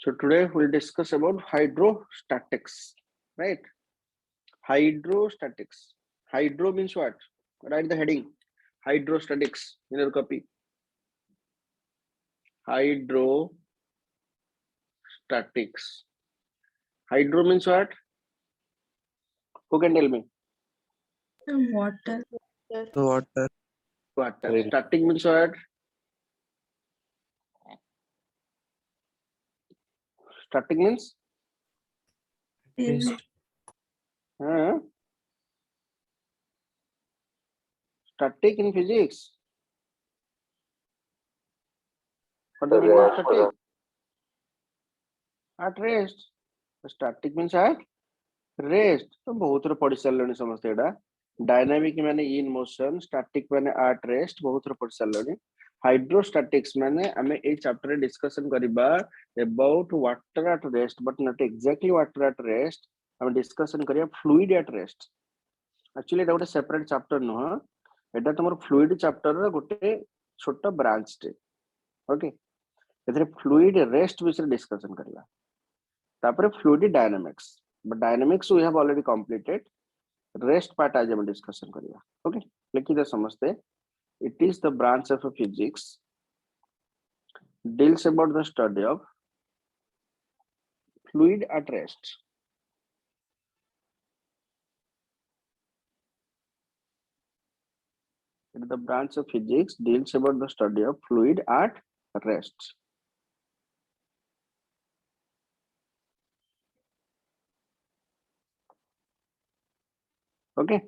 So today we'll discuss about hydrostatics, right? Hydrostatics. Hydro means what? Write the heading. Hydrostatics in your copy. Hydrostatics. Hydro means what? Who can tell me? Water. Water. Water. Static means what? Static means? Still. Static in physics. What do you mean by static? At rest. Static means at rest. तो बहुत रे पढ़ी सारे समझते एडा. Dynamic माने in motion, static माने at rest. बहुत रे पढ़ी सारे. Hydrostatics माने हमें एक chapter में discussion करीबा about water at rest, but not exactly water at rest. हमें discussion करिया fluid at rest. Actually এটা ଗୋଟେ separate chapter नुह. এটা তোমার fluid chapter रा ଗୋଟେ छोटा branch टे. Okay. एथरे fluid rest विषय discussion करिया. तापरे fluid dynamics, but dynamics we have already completed. Rest part आज हम discussion करिया. Okay, लिखी दे समझते. It is the branch of physics deals about the study of fluid at rest. It is the branch of physics deals about the study of fluid at rest. Okay,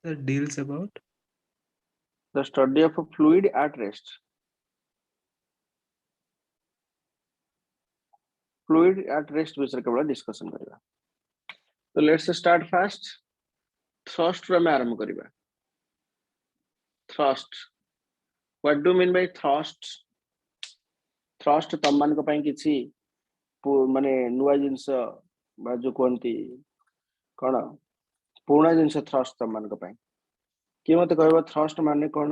That deals about the study of a fluid at rest. Fluid at rest विषय के बारे में discussion करिया. So let's start fast. Thrust रे में आरंभ करिबा. Thrust. What do you mean by thrust? Thrust तम मान को पाई किछि माने नुवा जिंस बा जो कोनती कोन पुराना जिंस thrust तम मान को पाई कि मते कहबा thrust माने कोन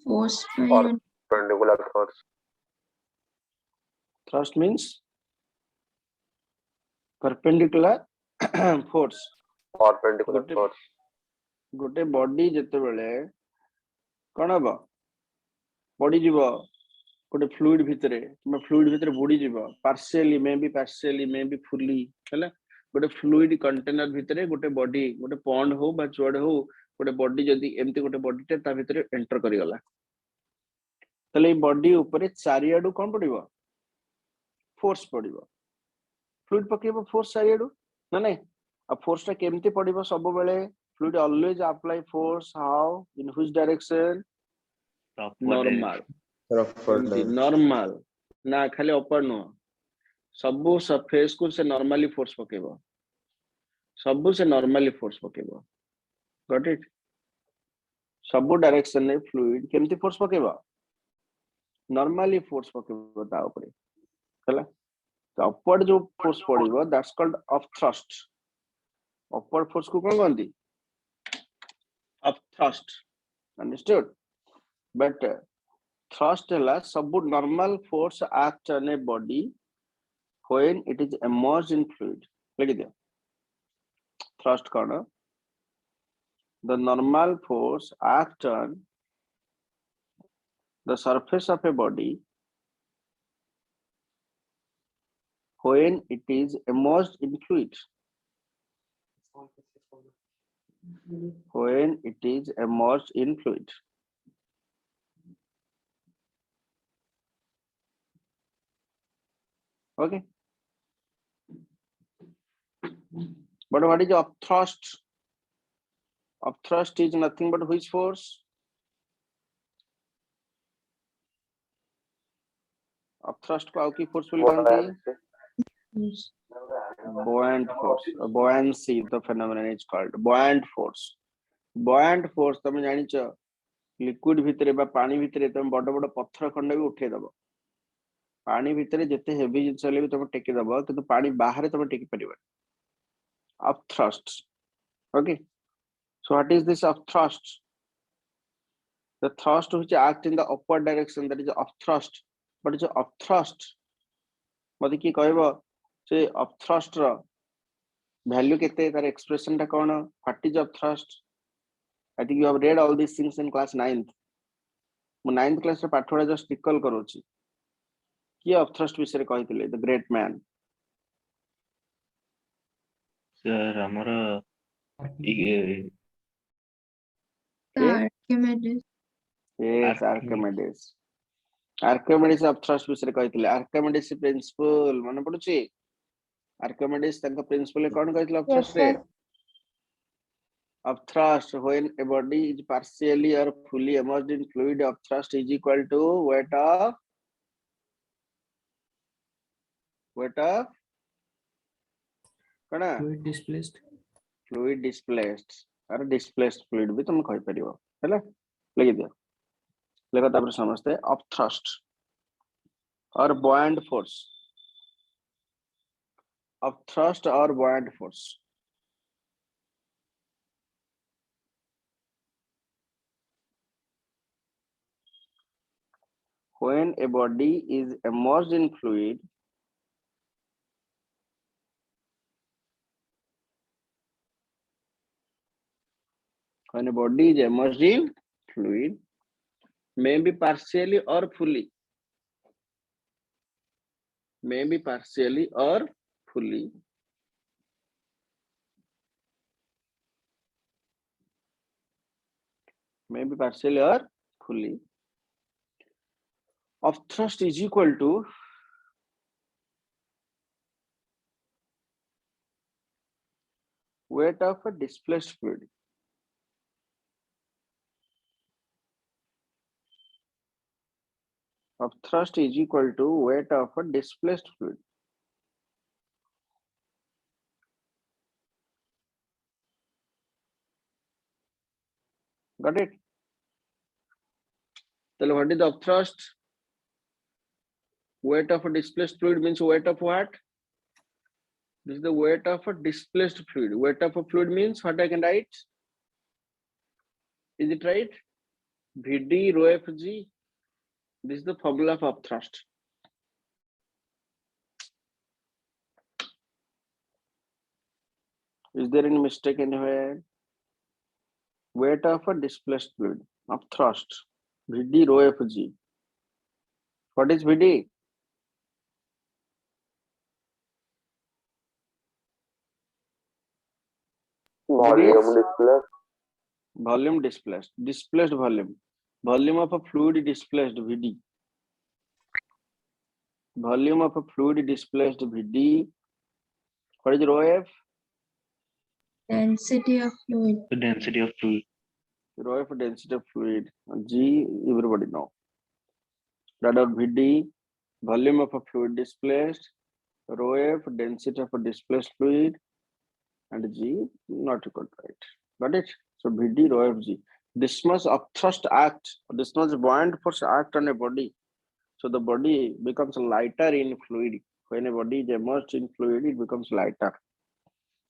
Force. Or perpendicular force. thrust means perpendicular force. Perpendicular गोटे force. गोटे बॉडी जते बेले कोन हबो बॉडी जीवो गोटे फ्लूइड भितरे किबा फ्लूइड भितरे बुडी जीवो पार्शियली मे बी फुल्ली हैला गोटे फ्लूइड कंटेनर भितरे गोटे बॉडी गोटे पॉन्ड हो बा चोड हो गोटे बॉडी जदी एमती गोटे बॉडी ते ता भितरे एंटर करि गला तले ई बॉडी ऊपर चारियाडू कोन पडिबो फोर्स पडिबो फ्लूइड पकेबो फोर्स चारियाडू ना नहीं अब फोर्स ता केमती पडिबो सब बेले fluid always apply force how in which direction normal normal ना खाली अपर नो सबु सरफेस को से नॉर्मली फोर्स पकेबो सबु से नॉर्मली फोर्स पकेबो गॉट इट सबु डायरेक्शन ने फ्लूइड केमती फोर्स पकेबो नॉर्मली फोर्स पकेबो ता ऊपर हैला तो अपवर्ड जो फोर्स पड़िबो that's called of thrust upward force को कोन कहंती of thrust understood but thrust है सब normal force act on a body when it is immersed in fluid. लिख दिया thrust कौन the normal force act on the surface of a body when it is immersed in fluid. When it is immersed in fluid. Okay. But what is upthrust? Upthrust is nothing but which force? Upthrust को आउकी forcefully कहते buoyant force. Buoyancy, the phenomenon is called buoyant force. Buoyant force तमे जानि छ liquid भितरे बा पानी भितरे तमे बड़ बड़ पत्थर खंड भी उठे दबो पानी भितरे जते हेवी जिंस ले भी तमे टेकी दबो किंतु पानी बाहर तमे टेकी परिबो upthrust. Okay, so what is this upthrust? The thrust which act in the upward direction, that is upthrust. But is upthrust मते की कहबो से upthrust रो value केते तार expression टा कोन what is upthrust? I think you have read all these things in class 9th. मु 9th class रे पाठोडा just recall करूची की upthrust विषय कहितले the great man. Sir, हमारा ये Archimedes. Yes, Archimedes. Archimedes upthrust विषय कहितले Archimedes principle मन पडुची Archimedes तंका principle कोन कहितले upthrust रे upthrust when a body is partially or fully immersed in fluid upthrust is equal to weight of कना fluid displaced or displaced fluid भी तुम कहि परिबो हैला लगी दियो लेखा तापर समझते upthrust or buoyant force upthrust or buoyant force when a body is immersed in fluid when a body is immersed in fluid may be partially or fully may be partially or fully upthrust is equal to weight of a displaced fluid. Upthrust is equal to weight of a displaced fluid. Got it? So what is the upthrust? Weight of a displaced fluid means weight of what? This is the weight of a displaced fluid. Weight of a fluid means what I can write? Is it right? Vd rho fg. This is the formula of upthrust. Is there any mistake anywhere? Weight of a displaced fluid. Upthrust. Vd rho fg. What is Vd? Volume displaced. Volume displaced. Displaced volume. Volume of a fluid displaced Vd. Volume of a fluid displaced Vd. What is rho f? Density of fluid. the density of fluid. Rho f density of fluid. G everybody know. That of Vd. Volume of a fluid displaced. Rho f density of a displaced fluid. And G not equal to right. Got it? So Vd rho f G. This much upthrust act. This much buoyant force act on a body. So the body becomes lighter in fluid. When a body is immersed in fluid, it becomes lighter.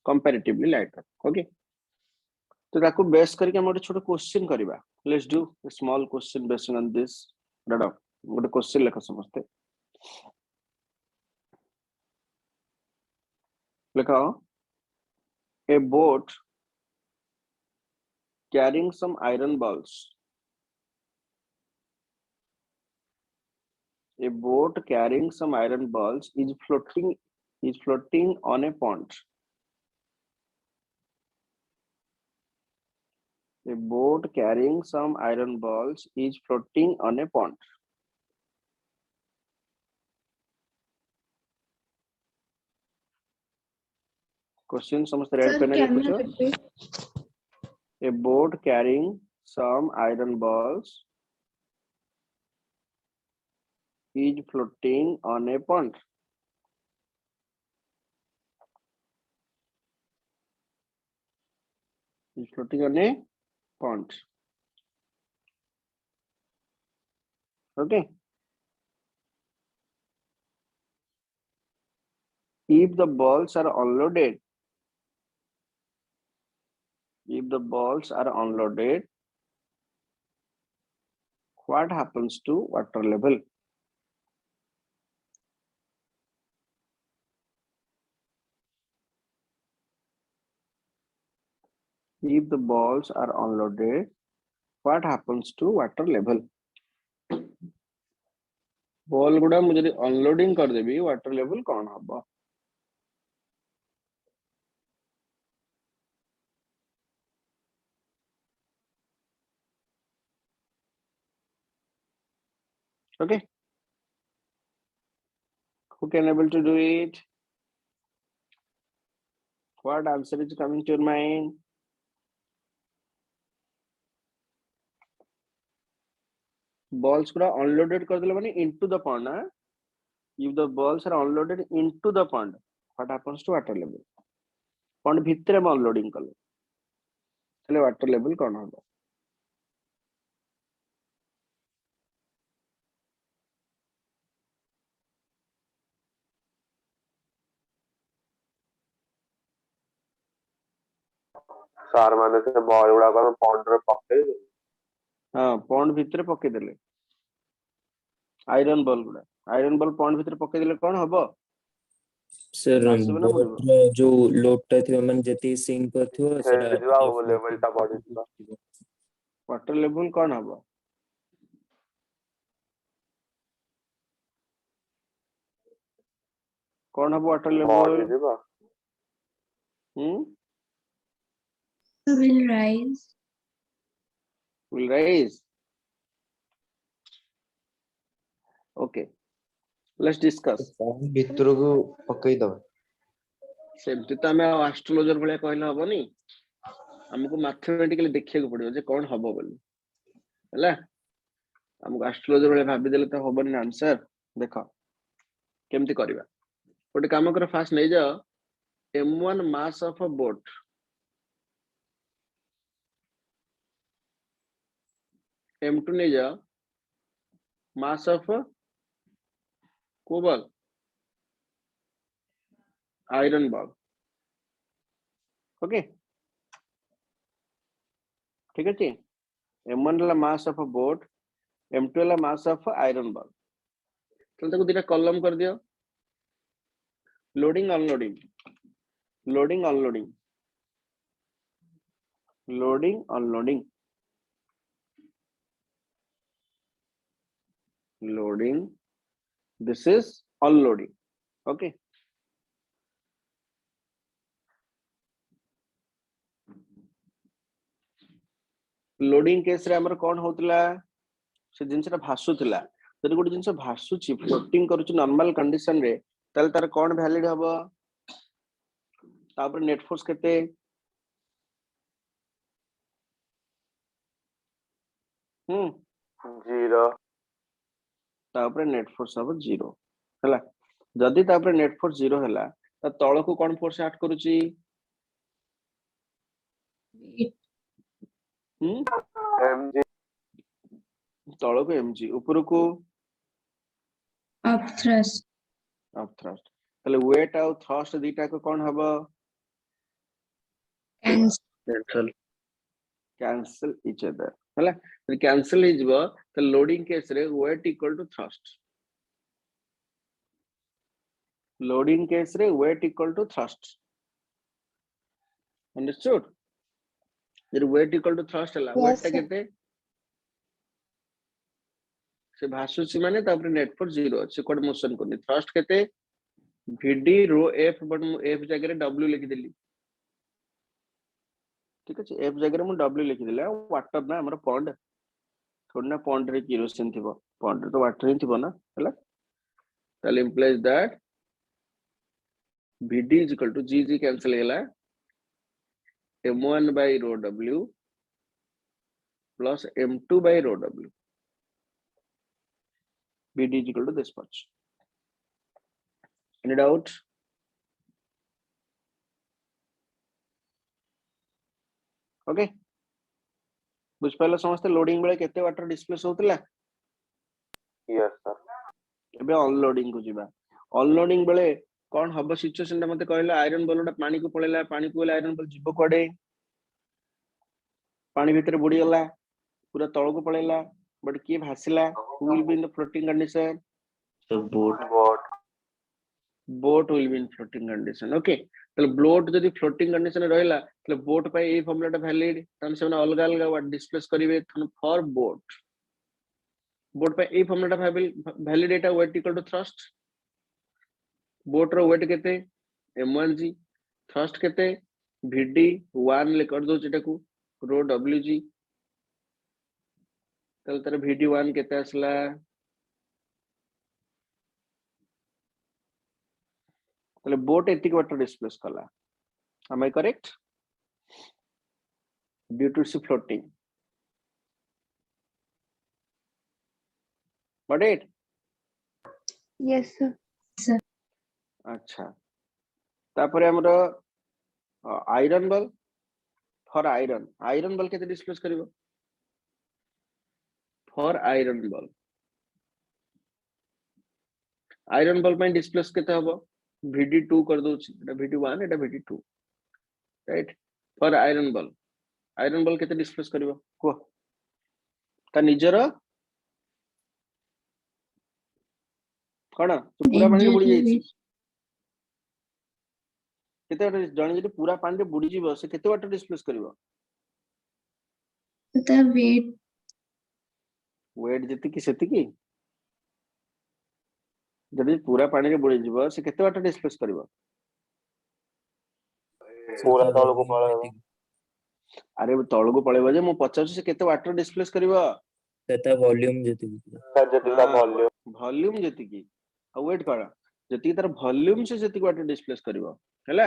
Comparatively lighter. Okay. तो ताको base करके हम छोटे question करिबा. Let's do a small question based on this. Dada, गोटे question लेखा समझते. लेखा. A boat carrying some iron balls. A boat carrying some iron balls is floating on a pond. A boat carrying some iron balls is floating on a pond. Question समझते red pen Sir, can पूछो. you repeat? A boat carrying some iron balls is floating on a pond. Is floating on a pond. Okay. If the balls are unloaded, what happens to water level? If the balls are unloaded, what happens to water level? Ball गुड़ा मुझे unloading कर देबी water level कौन हबो? Okay, who can able to do it? What answer is coming to your mind? Balls गुड़ा unloaded कर देले माने into the pond. If the balls are unloaded into the pond, what happens to water level? Pond भितरे में unloading कले ताले water level कौन हबो? सार माने से बॉल गुड़ा को पॉन्ड रे पक्के हाँ पॉन्ड भितरे पके देले आयरन बॉल गुड़ा आयरन बॉल पॉन्ड भितरे पके देले कौन हबो? सर भासिबो ना बुडिबो? बोट जो लोडटा थियो मन जति सिंक पर थियो सेटा हेड जो वो लेवल टा बॉडी था वाटर लेवल कौन हबो? कौन हबो वाटर बॉडी लेवल? जीवा will rise. Will rise. Okay, let's discuss. भितर को पकई दबा सेमती तो हमें एस्ट्रोलॉजर भले कहले हबनी हमको मैथमेटिकली देखिया को पड़ियो जे कोन हबो बोली हला हमको एस्ट्रोलॉजर भले भाबी देले तो हबनी आंसर देखो केमती करबा गोटे काम कर फास्ट नै जा m1 mass of a boat m2 नै जा mass of a कोबल आयरन बॉल ओके ठीक है m1 ला mass of a boat m2 ला मास ऑफ आयरन बॉल चल ताको दिटा कॉलम कर दियो loading unloading loading unloading loading unloading loading this is unloading okay loading case रे हमर कोन होतला से जिनसटा भासुतला जदि गोटे जिनस भासुची फ्लोटिंग करूची नॉर्मल कंडीशन रे तल तार कोन वैलिड हबो तापर नेट फोर्स केते जीरो तापर नेट फोर्स हबो 0 हला जदि तापर नेट फोर्स 0 हला त तळ को कोन फोर्स ऐड करूची एमजी तळ को mg ऊपर को Up thrust. ऑफ थ्रस्ट तले वेट आउ थ्रस्ट दीटा को कोन हबो And cancel cancel each other हला तो कैंसिल ही जबो तो लोडिंग केस रे weight equal to thrust loading case रे weight equal to thrust understood जर वेट इक्वल टू थ्रस्ट हला वेट ता केते से भासुची माने तापर नेट फोर्स 0 अछि कोड मोशन करनी थ्रस्ट केते vd रो f बट मु f जगह रे w लिखि देली ठीक अछि f जगह रे मु w लिखि देला वाटर ना हमर पॉन्ड थोड़ा ना पॉन्ड रे केरोसिन थिबो पॉन्ड रे तो वाटर ही थिबो ना हला तल implies that vd is equal to gg cancel हेला m1 by rho w plus m2 by rho w vd is equal to this much any doubt okay बुझ पाइला समस्त लोडिंग बेले केते वाटर डिस्प्लेस होतला यस सर एबे unloading को जिबा unloading बेले कोन हबो सिचुएशन ता मते कहला आयरन बॉलटा पानी को पळेला पानी को आयरन बॉल जिबो कोडे पानी भीतर बुडी गला पूरा तळ को पळेला but किए भासिला who will be in the floating condition? So boat. boat will be in floating condition. Okay, তাহলে boat যদি floating condition রে রহিলা তাহলে boat পাই এই ফর্মুলাটা ভ্যালিড, তাহলে সেমানে অলগা অলগা ওয়াট ডিসপ্লেস করিবে ফর boat পাই এই ফর্মুলাটা ভ্যালিড, এটা ওয়েট ইকুয়াল টু থ্রস্ট, boat ର ওয়েট কেতে m1g, থ্রস্ট কেতে vd1 লে कर दो এটাକୁ rho wg, তাহলে তার vd1 কেতে আসলা তাহলে boat এতিକି বাଟ ডিসপ্লেস কলা, am I correct? Due to its floating, got it? Yes, sir. আচ্ছা, তারপরে আমরা আয়রন বল, ফর আয়রন বল কেতে ডিসপ্লেস করিব, ফর আয়রন বল ପାଇଁ ডিসপ্লেস কেতে হবো vd2 कर দউছি, এটা vd1 এটা vd2, রাইট? ফর আয়রন বল কেতে ডিসপ্লেস করিব কো, তা নিজର কোন পুরা পানি বুড়ি যাইছি, কেতে বাଟ জଣେ ଯଦି ପୁରା ପାଣିରେ ବୁଡି ଯିବ ସେ କେତେ ବାଟ ଡିସପ୍ଲେସ କରିବ, The weight. ୱେଟ ଯେତିକି ସେତିକି, ଯଦି ପୁରା ପାଣିରେ ବୁଡି ଯିବ ସେ କେତେ ବାଟ ଡିସପ୍ଲେସ କରିବ, पूरा ସେଟା तौल को volume पळेइବ ଯେତିକି, ଆରେ ତଳକୁ ପଳେଇବ ଯେ ମୁଁ ପଚାରୁଛି ସେ କେତେ ବାଟ ଡିସପ୍ଲେସ କରିବ, ସେଟା ଭଲ୍ୟୁମ ଯେତିକି ପୁରା। जतिका वॉल्यूम ଭଲ୍ୟୁମ ଯେତିକି, ଆଉ ୱେଟ କଣ, ଯେତିକି ତାର ଭଲ୍ୟୁମ ସେ ସେତିକି ବାଟ ଡିସପ୍ଲେସ କରିବ, ହେଲା?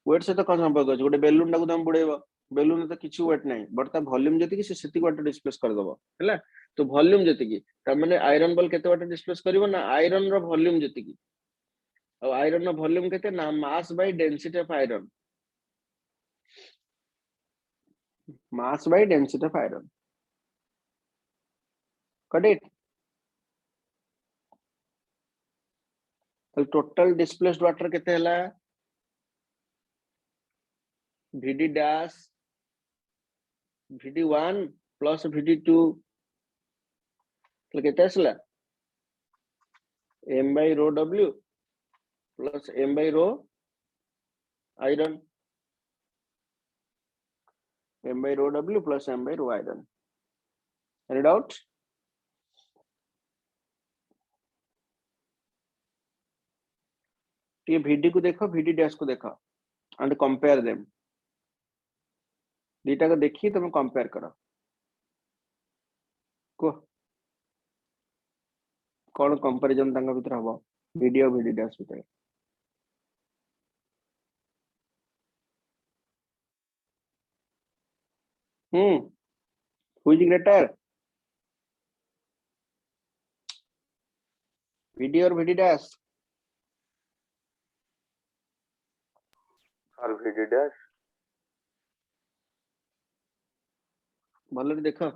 ୱେଟ ସହିତ କଣ ସମ୍ପର୍କ ଅଛି, ଗୋଟେ ବେଲୁନ ଟାକୁ ତମେ ବୁଡେଇବ, ବେଲୁନ ତ କିଛି ୱେଟ ନାହିଁ, ବଟ ତା ଭଲ୍ୟୁମ ଯେତିକି ସେ ସେତିକି ବାଟ ଡିସପ୍ଲେସ କରିଦବ, ହେଲା? ତ ଭଲ୍ୟୁମ ଯେତିକି, ତାର ମାନେ ଆଇରନ ବଲ କେତେ ବାଟ ଡିସପ୍ଲେସ କରିବ ନା ଆଇରନ ର ଭଲ୍ୟୁମ ଯେତିକି, ଆଉ ଆଇରନ ର ଭଲ୍ୟୁମ କେତେ ନା ମାସ Bai density of iron, mass by density of iron, got it? total displaced water केते हला vd dash vd1 plus vd2, तो केते असला m by rho w plus m by rho iron, m by rho w plus m by rho iron. Any doubt? ये vd को देखो vd dash को देखो and compare them, दीटा को देखिए तुम कंपेयर करो को कौन कंपैरिजन तांका भीतर हबो वीडियो vd dash भीतर, who is greater, vd or vd dash? और vd डैश भले देखो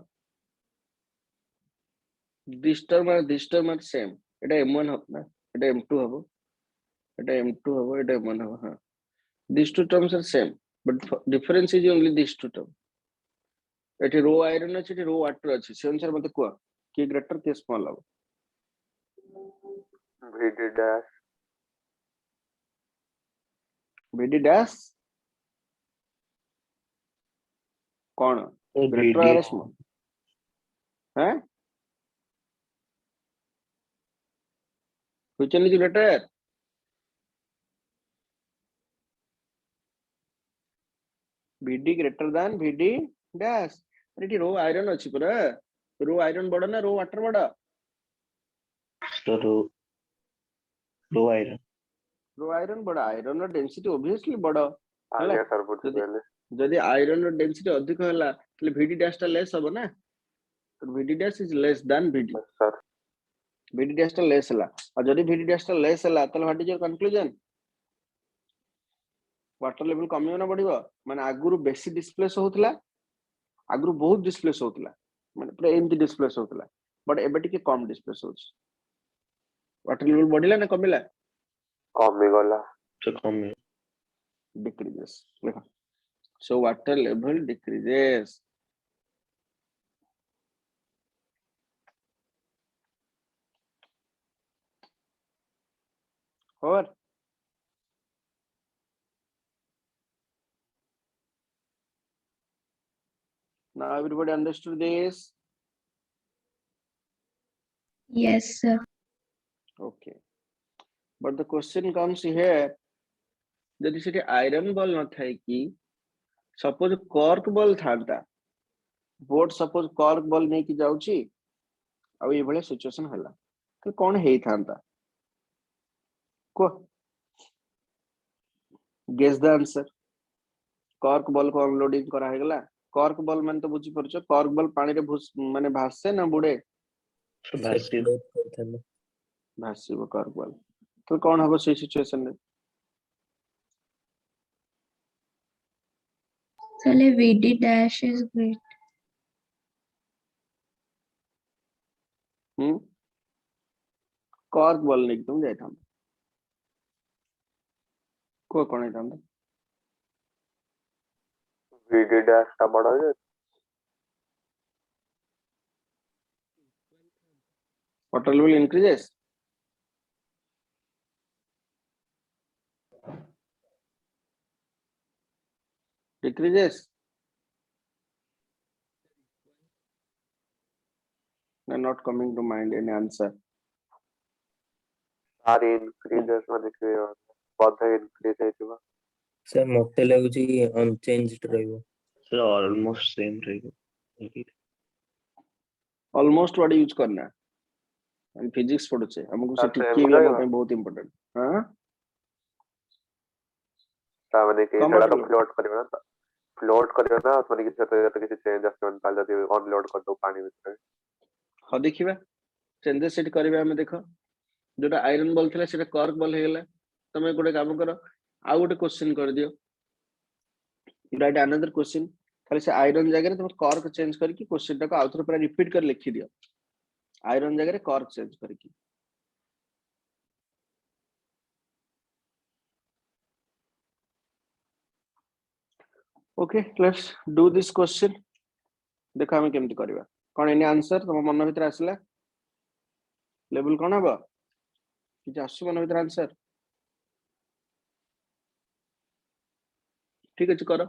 this term same, এটা m1 হবে না, এটা m2 হবে, এটা m2 হবে, এটা m1 হবে, হ্যাঁ these two terms are same but difference is only these two term, এটি রো আয়রন আছে, এটি রো ওয়াটার আছে, সে অনুসারে মতে কুয়া কি গ্রেটার কি স্মল হবে, vd डैश vd dash कौन So ग्रेटर VD और स्मॉल, हैं which one is greater, vd greater than vd dash, अरे रो आयरन अछि पुरा, रो आयरन बड़ ना रो वाटर बड़, so low iron. रो आयरन बड़, आयरन रो डेंसिटी ऑब्वियसली बड़, आगे सर पूछ जदि पहले जदि आयरन रो डेंसिटी अधिक होला तले vd dash टा लेस हबो ना, तो vd dash is less than vd, sir vd dash टा लेस होला, और जदि vd dash टा लेस होला तले what is your conclusion, water level कमियो ना बढ़िबो, माने आगुरु बेसी डिस्प्लेस होतला, आगुरु बहुत डिस्प्लेस होतला, माने पूरा एमटी डिस्प्लेस होतला, बट एबे टिके कम डिस्प्लेस होछ, वाटर लेवल बढ़िला ना कमिला, कमी गला So come decreases, देखो so water level decreases, Over. Now everybody understood this? Yes, sir. Okay. But the question comes here, जदि सेठी आयरन बॉल न थाए कि सपोज कॉर्क बॉल थांता बोट सपोज कॉर्क बॉल नहीं कि जाउची अब ये भले सिचुएशन हला तो कौन हेई थांता को guess the answer cork ball को अनलोडिंग करा हेगला कॉर्क बॉल मन तो बुझी परछो कॉर्क बॉल पानी रे माने भाससे ना बुडे भासी float କରିଥାନ୍ତା। भासिबो कॉर्क बॉल तो कौन हबो से सिचुएशन रे Sale VD dash is great. Cork ball नहीं तुम जाई थांता को कोन थांता VD dash टा बड़ा है water level increases decreases not coming to mind any answer सारी increases माने कि पौधे increase ହେଇଯିବ ସାର୍ ମତେ ଲାଗୁଛି ଅନଚେଞ୍ଜଡ ରହିବ। सर ऑलमोस्ट सेम रहेगा almost what यूज करना हम फिजिक्स पढ़ुचे हमको से Sir, टिके same भी हम रहेगा? पे बहुत इंपोर्टेंट हां ता माने कि कम सेटा तो मतलब फ्लोट करियो ना माने कि सेटा किसी चेंज आसवन ताल जदी ऑन लोड कर दो पानी में हाँ देखिबा चेंजेस सेट करबे हम देखो जोटा आयरन बॉल थिला सेटा कॉर्क बॉल हेगला तमे गोटे काम करो आ गोटे क्वेश्चन कर दियो राइट अनदर क्वेश्चन खाली से आयरन जगह रे तुम कॉर्क चेंज करके क्वेश्चन टा को आउथर पूरा रिपीट कर लिखि दियो आयरन जगह रे कॉर्क चेंज करके okay let's do this question देखो हम केमति करबा कोन एनी आंसर तुम मन भीतर आसला लेवल कोन हबो कि आसु मन भीतर आंसर ठीक अछि करो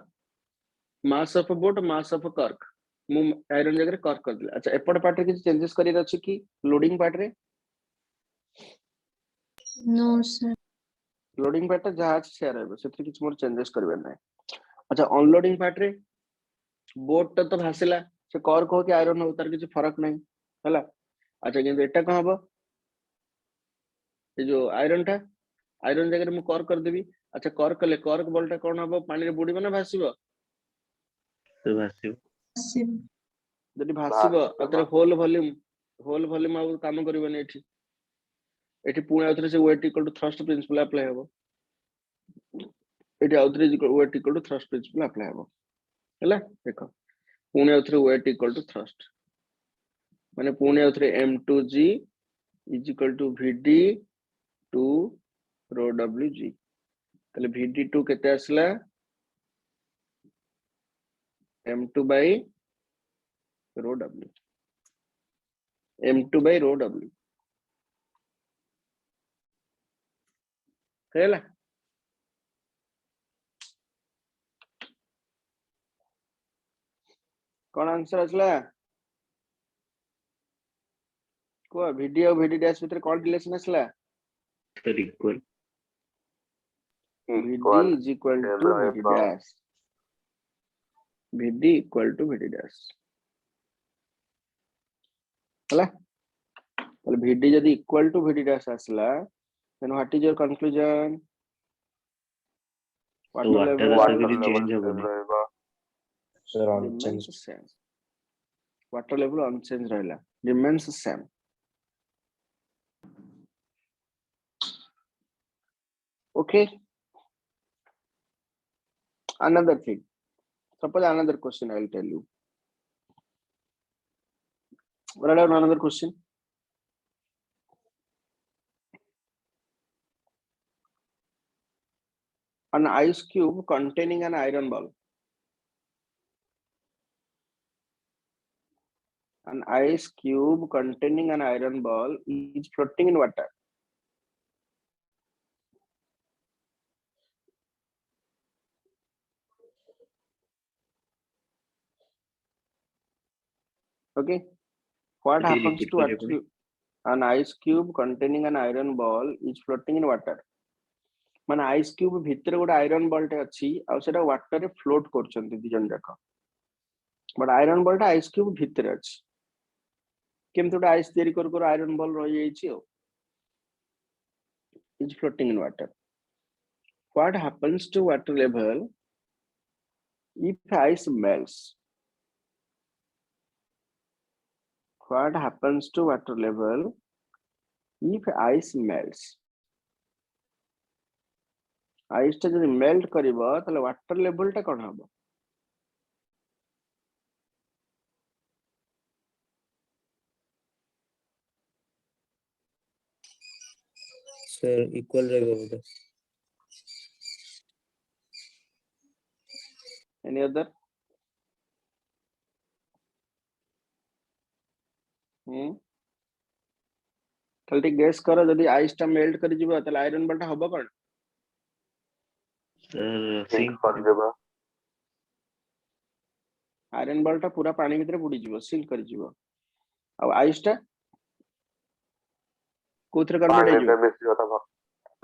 mass of boat mass of cork मु आयरन जगह रे कॉर्क कर दिला अच्छा एपड पार्ट रे किछ चेंजेस करिर अछि कि लोडिंग पार्ट रे No, sir. लोडिंग पार्ट जहाज शेयर है से किछ मोर चेंजेस करबे नै अच्छा अनलोडिंग पार्ट रे बोट तो भासिला से कॉर्क हो कि आयरन हो तार किछ फरक नै हला अच्छा किंतु एटा कहां हबो ये जो आयरन था आयरन जगह रे मु कॉर्क कर देबी अच्छा कॉर्क कले कॉर्क बॉल टा कोन हबो पानी रे बुडीबो ना भासिबो तो भासी Passive. जदि भासिबो अतरे होल वॉल्यूम आ काम करबो नै एठी एठी पुणे अतरे से weight equal to thrust principle apply हबो एठी अतरे weight equal to thrust principle apply हबो हला देखो पुणे अतरे वेट इक्वल टू थ्रस्ट माने पुणे अतरे m2g is equal to vd टू रो wg तले vd2 केते आसला m2 by row w m2 by row w हेला कौन आंसर आसला को vd और vd डैश भीतर कौन रिलेशन आसला sir equal vd is equal to vd dash vd equal to vd dash हला ताले vd जदी equal to vd dash आसला then what is your conclusion तो वाटर level आसा कि चेंज होबो Sir, remains unchanged. same water level unchanged रहला remains same okay another thing suppose another question I will tell you write down another question an ice cube containing an iron ball an ice cube containing an iron ball is floating in water Okay, what It is happens liquid to variable. water? An ice cube containing an iron ball is floating in water. माने ice cube भितर गोटे iron ball टे अछि आ सेटा water रे float करछन्ती दि जन जाक but iron ball टा आइस क्यूब भितर अछि केमति गोटे आइस तयारी कर आयरन बॉल रहि जाइछि is floating in water what happens to water level if ice melts what happens to water level if ice melts ice टा जदि मेल्ट करिवो तले वाटर लेवल टा कोन हबो सर इक्वल रहेगा बोले एनी अदर तले गेस करो जदि आइस टा मेल्ट करि जिवो तले आयरन बॉल टा हबो कोन Sir, सिंक sink कर देबा आयरन बॉल टा पूरा पानी भितर बुडी जिवो सिंक करि जिवो अब आइस टा कोथरे कन्वर्ट पानी हे जिवो से मिक्स होता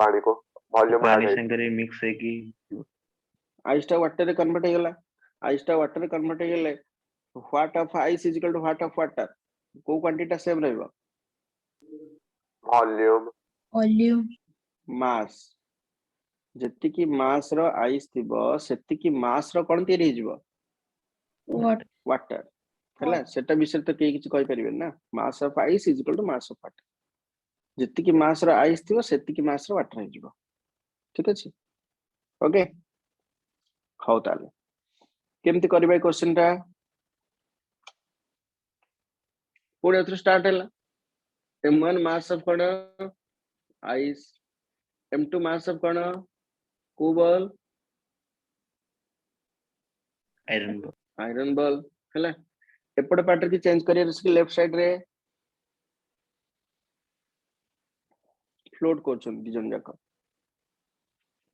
पानी को वॉल्यूम ऐड पानी है संगे मिक्स है कि आइस टा वाटर रे कन्वर्ट हे गेला आइस टा वाटर रे कन्वर्ट हे गेले weight of ice is equal to weight of water को क्वांटिटी सेम रहबो वॉल्यूम Volume. मास जति मास रो आइस थिबो सेति मास रो कोन तयारी हे जिवो What? वाटर हैला सेटा विषय तो के किछ कहि परिबे ना mass of ice is equal to mass of water जति मास रो आइस थिबो सेति मास रो वाटर हे जिवो ठीक अछि ओके हौ ताले केमति करबे क्वेश्चन टा पुणे थ्रू स्टार्ट हैला m1 मास ऑफ कोन आइस m2 मास ऑफ कोन कोबल आयरन बॉल आयरन बॉल हैला एपड़ पैटर्न की चेंज करियर इसके लेफ्ट साइड रे फ्लोट करछन दिजन जाक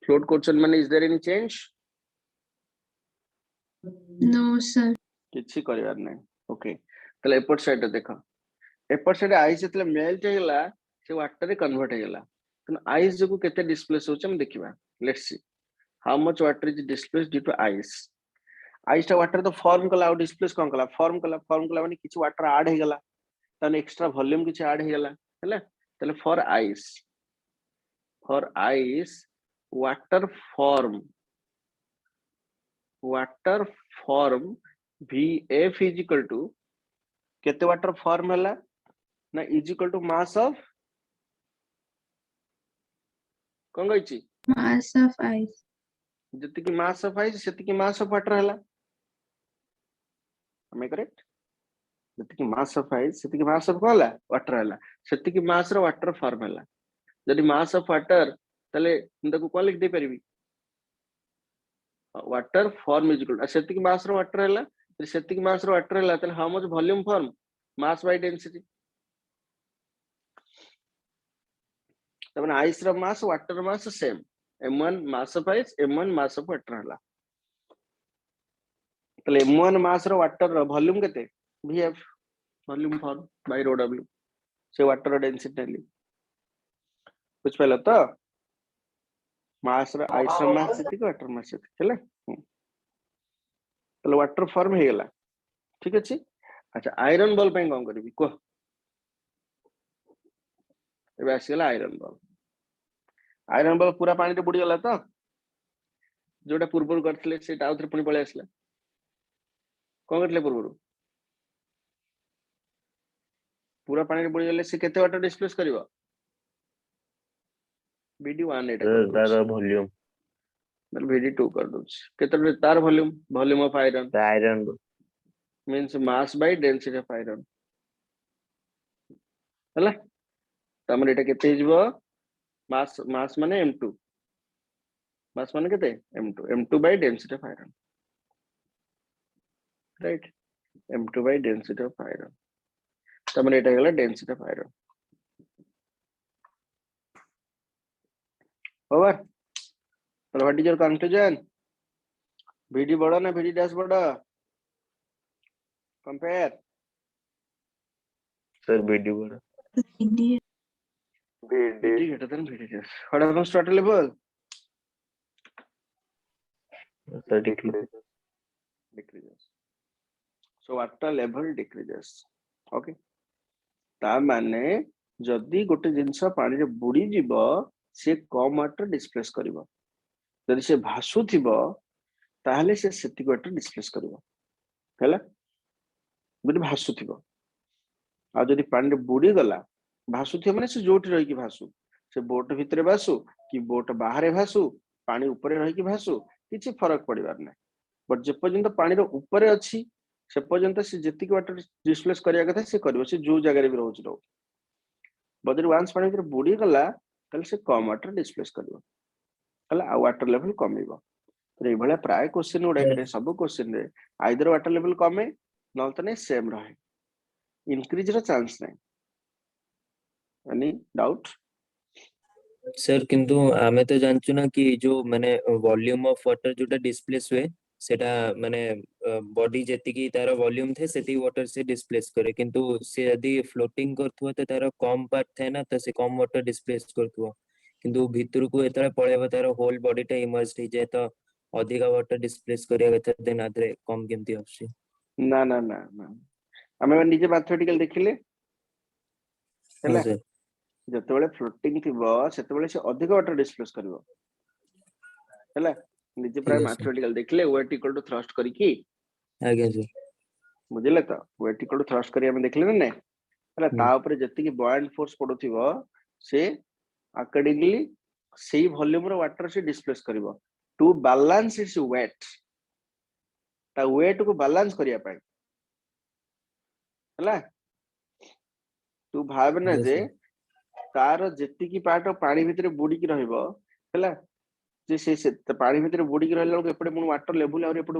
फ्लोट करछन माने is there any change No, sir. किछि करिवार नै ओके तले एपड़ साइड रे देखो एपड़ साइड आइस जतले मेल्ट हेला से वाटर रे कन्वर्ट हेला तन आइस जको केते डिस्प्लेस होछ हम देखिबा let's see how much water is displace due to ice ice टा वाटर तो फॉर्म कला और डिस्प्लेस कोन कला फॉर्म कला माने किछि वाटर ऐड हे गेला तन एक्स्ट्रा वॉल्यूम किछि ऐड हे गेला हैला तले for ice water form vf is equal to केते वाटर फॉर्म हला ना is equal to mass of कोन गइछि Mass of ice. जति कि मास ऑफ आइस सेति कि मास ऑफ वाटर हला am I correct जति कि मास ऑफ आइस सेति कि मास ऑफ कोला वाटर हला सेति कि मास रो वाटर फॉर्म हला जदि मास ऑफ वाटर तले देखो कोन लिख दे परबी वाटर फॉर्म इज इक्वल सेति कि मास रो वाटर हला सेति कि मास रो वाटर हला तले how much volume form mass by density तबन आइस रो mass water mass same m1 mass of ice m1 mass of water हला तले m1 मास रो वाटर रो वॉल्यूम केते vf volume form by rho w से water density नेली कुछ पहले तो मास रो आइस रो मास सेति वाटर मास सेति हैला तले वाटर फॉर्म हे गेला ठीक अछि अच्छा आयरन बॉल पे कोन करबी को एबे आसीला आयरन बॉल पूरा पानी रे बुडी गेला तो जोटा पूर्व करथले सेटा आउथरे पुनी पळे आसला कोन करथले पूर्व पूरा पानी रे बुडी गेले से केते वाटर डिस्प्लेस करबो vd1 एटा कर तार वॉल्यूम मैं vd2 कर दो केते तार volume of iron iron means mass by density of iron हला तमरे एटा केते हिजबो मास माने m2 मास माने केते m2 by density of iron right m2 by density of iron तमरे एटा गेला डेंसिटी ऑफ आयरन ओवर तो what is your conclusion vd बड़ा ना vd डैश बड़ा compare Sir, video bora. Idiot. VD. VD greater than VD. What happens to water level? Sir, decrease. Decreases. So water level decreases. Okay. ता माने जदि गोटे जिनस पानी रे बुड़ी जीव से कम वाटर डिस्प्लेस करिवो जदि से भासु थिबो ताहले से सेति वाटर डिस्प्लेस करिवो हैला बुझि भासु थिबो आ जदि पानी रे बुड़ी गला भासु थिबो माने से जोटी रही कि भासु से बोट भितरे भासु कि बोट बाहरे भासु पानी ऊपर रही कि भासु किछि फरक पड़िबार नै बट जे पर्यंत पानी रो ऊपर अछि से पर्यंत से जेतिक वाटर डिस्प्लेस करिया कथा से करिवो से जो जगह रे भी रहउछ रहउ बदर वांस पानी भितर बुड़ी गला तले से कम वाटर डिस्प्लेस करिवो हला आ वाटर लेवल कमिवो तो ए भले प्राय क्वेश्चन उडा करे सब क्वेश्चन रे आइदर वाटर लेवल कमे नल त नै सेम रहे इंक्रीज रो चांस नै एनी डाउट सर किंतु आमे तो जानछु ना कि जो माने वॉल्यूम ऑफ वाटर जोटा डिस्प्लेस हुए सेटा माने बॉडी जेति की तार वॉल्यूम थे सेति वाटर से डिस्प्लेस करे किंतु से यदि फ्लोटिंग करथुवा त तार कम पार्ट थे ना त से कम वाटर डिस्प्लेस करथुवा किंतु भीतर को एतले पळेबा तार होल बॉडी टा इमर्ज हे जाय त अधिक वाटर डिस्प्लेस करिया कथा देन आदरे कम केमती आछि ना ना ना ना हमें निजे मैथमेटिकल देखिले हैला सर जतबेले फ्लोटिंग थिबो सेतबेले से अधिक वाटर डिस्प्लेस करबो हैला निजे प्राय ठीक है, सर। मैथमेटिकल देखिले वेट इक्वल टू थ्रस्ट करिकी आगे सर बुझिले त वेट इक्वल टू थ्रस्ट करिया में देखिले ना हैला हम्म। ता ऊपर जति की बॉयंट फोर्स पडुथिबो से अकॉर्डिंगली सेही वॉल्यूम रो वाटर से डिस्प्लेस करबो टू बैलेंस इट्स वेट ता वेट को बैलेंस करिया पाई हैला तू भाबना Yes, जे sir. तार जेति की पार्ट पानी भितर बुडी की रहइबो हैला जे से पानी भितर बुडी की रहला लोग एपडे mun वाटर लेवल और एपडे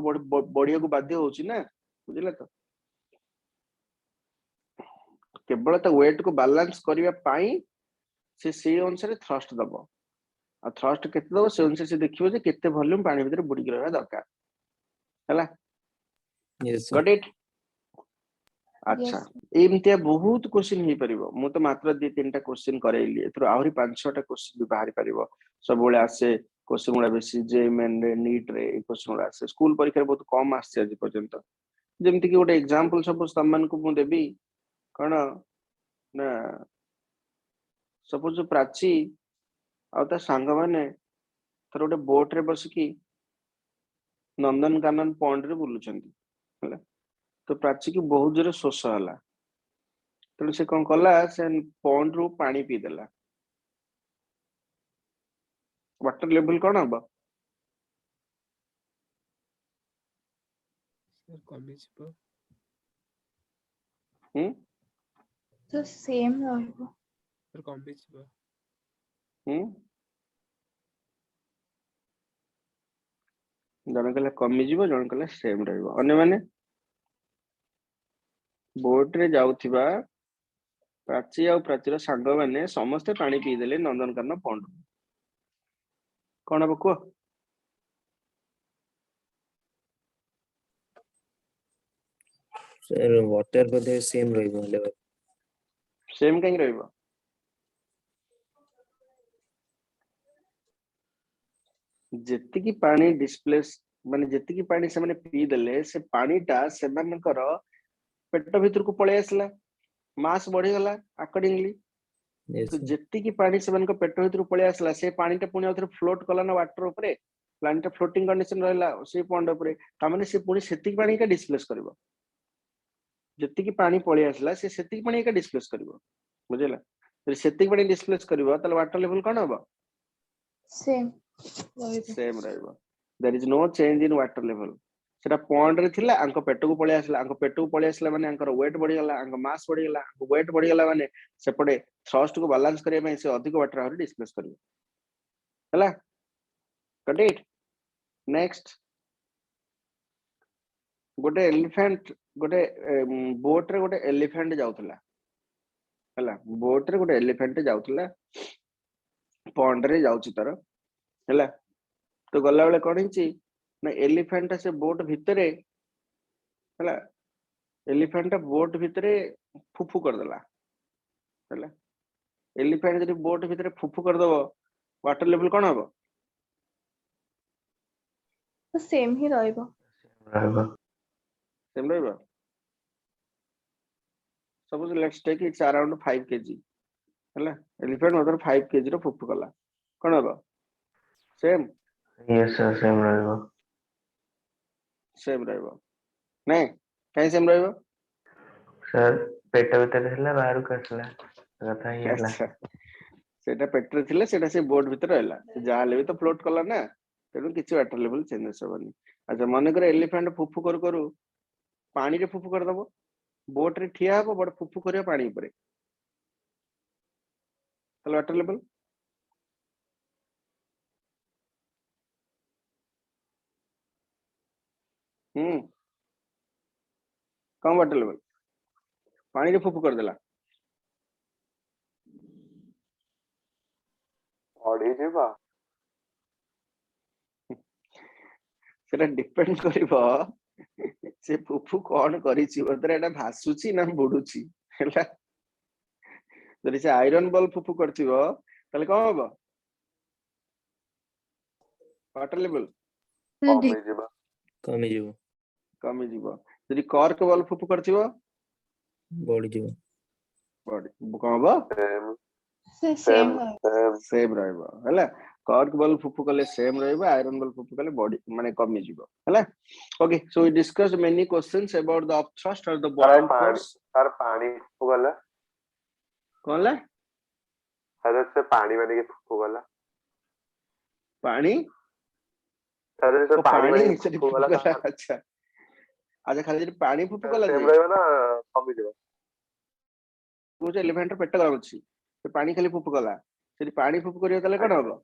बढ़िया को बाध्य होची ना बुझिला त केवल त वेट को बैलेंस करिया पाई से अनुसार थ्रस्ट दबो आ थ्रस्ट केते दबो से अनुसार से देखिबो जे केते वॉल्यूम पानी भितर बुडी की रहबा दरकार हैला Yes, sir. गॉट इट अच्छा एमतिया बहुत क्वेश्चन ही परिबो मु तो मात्र 2-3 टा क्वेश्चन करैली एथरो आहुरी 5-6 टा क्वेश्चन भी बाहर परिबो सब बेले आसे क्वेश्चन गुडा बेसी जेएमएन रे नीट रे क्वेश्चन गुडा आसे स्कूल परीक्षा बहुत कम आसे आज पर्यंत जेमति कि गोटे एग्जांपल सपोज तमन को मु देबी कोन ना सपोज प्राची आ ता संग माने थर गोटे बोट रे बसकी नंदनकानन पॉन्ड रे बुलुचंती हैला तो प्राची की बहुत जोरे शोष हला तो से कौन कला से पॉन्ड रू पानी पी देला वाटर लेवल कौन हबा सर कमी छिपो तो सेम रहइबो सर कमी छिपो जन कले कमी जीवो जन कले सेम रहइबो अन्य माने बोट रे जाउथिबा प्राची आ प्राचीर सांग माने समस्त पानी पी देले नंदनकानन पॉन्ड कौन हबो को Sir, water बोधे सेम रहइबो लेवल सेम कहीं रहइबो जेति की पानी डिस्प्लेस माने जेति की पानी से माने पी देले से पानीटा से मानकर पेट भीतर को पळे आसला मास बढ़ी गला अकॉर्डिंगली Yes, तो sir. जेति की पानी से मानकर पेट भीतर को पळे आसला से पानीटा पुनी आउथरे फ्लोट कला ना वाटर ऊपर प्लांट फ्लोटिंग कंडीशन रहला से पॉन्ड ऊपर ता माने से पुनी सेति की पानी का डिस्प्लेस करबो जेति की पानी पळे आसला से सेति की पानी का डिस्प्लेस करबो बुझिला तो सेति की पानी डिस्प्लेस करबो तले वाटर लेवल कोन हबो सेम सेम रहइबो there is no change in water level सेटा पॉन्ड रे थिला अंक पेट को पळे आसला अंक पेट को पळे आसला माने अंकर वेट बढ़ी गला अंक मास बढ़ी गला अंक वेट बढ़ी गला माने सेपडे थ्रस्ट को बैलेंस करिया में से अधिक वाटर आउट डिस्प्लेस करियो हला गॉट इट नेक्स्ट गोटे एलिफेंट गोटे बोट रे गोटे एलिफेंट जाउतला हला बोट रे गोटे एलिफेंट जाउतला पॉन्ड रे जाउची तर हला तो गला बेले कोन हिची ना एलिफेंट से बोट भितरे हला एलिफेंट बोट भितरे फुफु कर देला ହେଲା एलिफेंट जब बोट भितर फुफु कर दबो वाटर लेवल कौन हम तो सेम ही रहइबो ରହିବ सेम रहिबो suppose let's take it's around 5 kg ହେଲା एलिफेंट मतलब 5 kg रो फुफु कला कौन हम सेम yes sir same ରହିବ ରହିबो नहीं कहीं सेम रहइबो sir ପେଟ ଭିତରେ ଥିଲା ବାହାରକୁ ଆସିଲା କଥା ହିଁ ହେଲା अच्छा सेटा पेट्रोल थिले सेटा से बोट भीतर रहला से जहा ले भी तो फ्लोट कला ना तेणु किछि वाटर लेवल चेंजेस होबनी अच्छा मन करे एलिफेंट फुफु करू पानी रे फुफु कर दबो बोट रे ठिया हबो बड फुफु करियो पानी ऊपर तले वाटर लेवल कम वाटर लेवल पानी रे फुफु कर देला बॉडी जीवा सेटा डिपेंड करिवो से फुफु कोन करिछि बदरे एटा भासुछि ना बुडुछि हैला जदि से आयरन बॉल फुफु करथिवो तले कोन हबो वाटर लेवल कमी जीवा कमिଯିବ कमी जीवो जदि कॉर्क बॉल फुफु करथिवो ବଢିଯିବ बॉडी कोन हबो सेम से सेम सेम सेम सेम रहइबो हैला कॉर्क बॉल फुफु कले सेम रहइबो आयरन बॉल फुफु कले बॉडी माने कमी जीवो हैला okay so we discussed many questions about the upthrust और द अरे बॉइंट पानी फोर्स सर पानी फुगला कोनला अरे से पानी बने के फुगला पानी अरे से ओ पानी बने पानी के से फुगला अच्छा अच्छा खाली जदि पानी फुफु कला सेम जे रहइबो ना कमी जीवा कुछ एलिफेंट पेट गरम अछि से पानी खाली फुफु कला से पानी फुफु करियो तले कोन हबो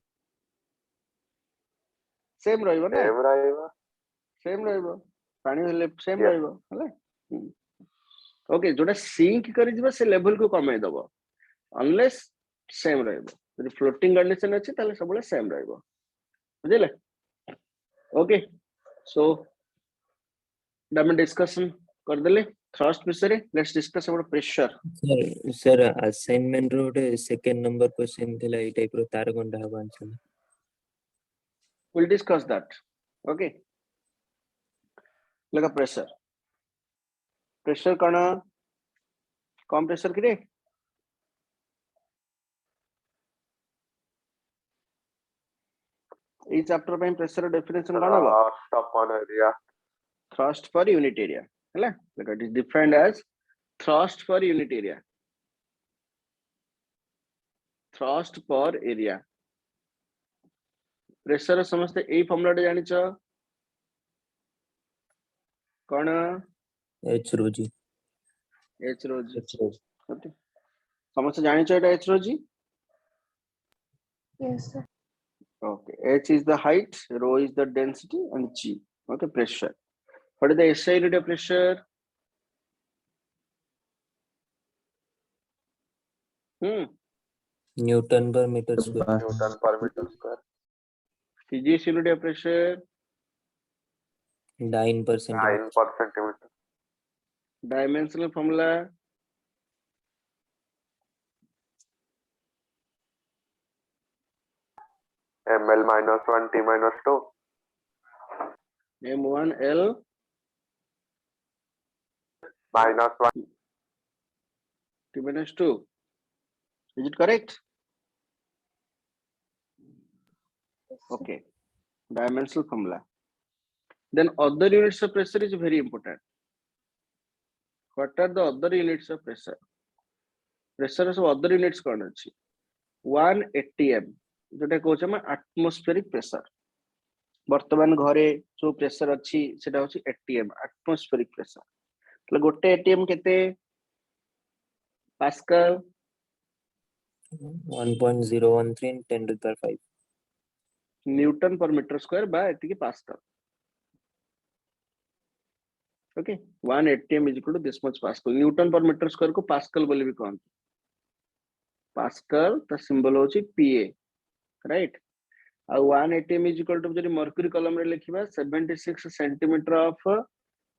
सेम रहइबो ना सेम रहइबो सेम रहइबो पानी हेले सेम Yes. रहइबो हैला ओके जोटा सिंक करि दिबो से लेवल को कमाई दबो अनलेस सेम रहइबो यदि फ्लोटिंग कंडीशन अछि तले सबले सेम रहइबो बुझिले ओके सो डम डिस्कशन कर देले थ्रस्ट विषय let's discuss about pressure sir sir assignment रो ଗୋଟେ सेकंड नंबर क्वेश्चन थिला एई टाइप रो तार कोनटा हबो answer we'll discuss that okay लगा प्रेशर कण कम प्रेशर किरे ई चैप्टर पे प्रेशर डेफिनेशन कण हबो stop on area thrust per unit area हैला लगा it is defined as thrust per unit area thrust per area pressure समस्त ए फॉर्मूला जानि छ कण h rho g h rho g okay समस्त जानि छ एटा h rho g yes sir okay h is the height rho is the density and g okay pressure what is the SI unit of pressure newton per metre square newton per metre square physics unit of pressure dyne per centimetre 9 per centimetre dimensional formula ml -1 t -2 m1 l -1 t minus 2 is it correct okay dimensional formula then other units of pressure is very important what are the other units of pressure pressure of other units कौन अछि 1 atm जोटा कहउछ हम atmospheric pressure वर्तमान घरे जो pressure अछि सेटा होछि एटीएम एटमॉस्फेरिक प्रेशर એટલે गोटे एटीएम केते pascal 1.013 × 10⁵ newton per metre square बा एति के pascal okay 1 atm is equal to this much pascal newton per metre square को पास्कल बोले भी कहन पास्कल ता सिंबल होछि pa राइट आ 1 atm is equal to जदि मर्क्यूरी कॉलम रे लिखिबा 76 सेंटीमीटर ऑफ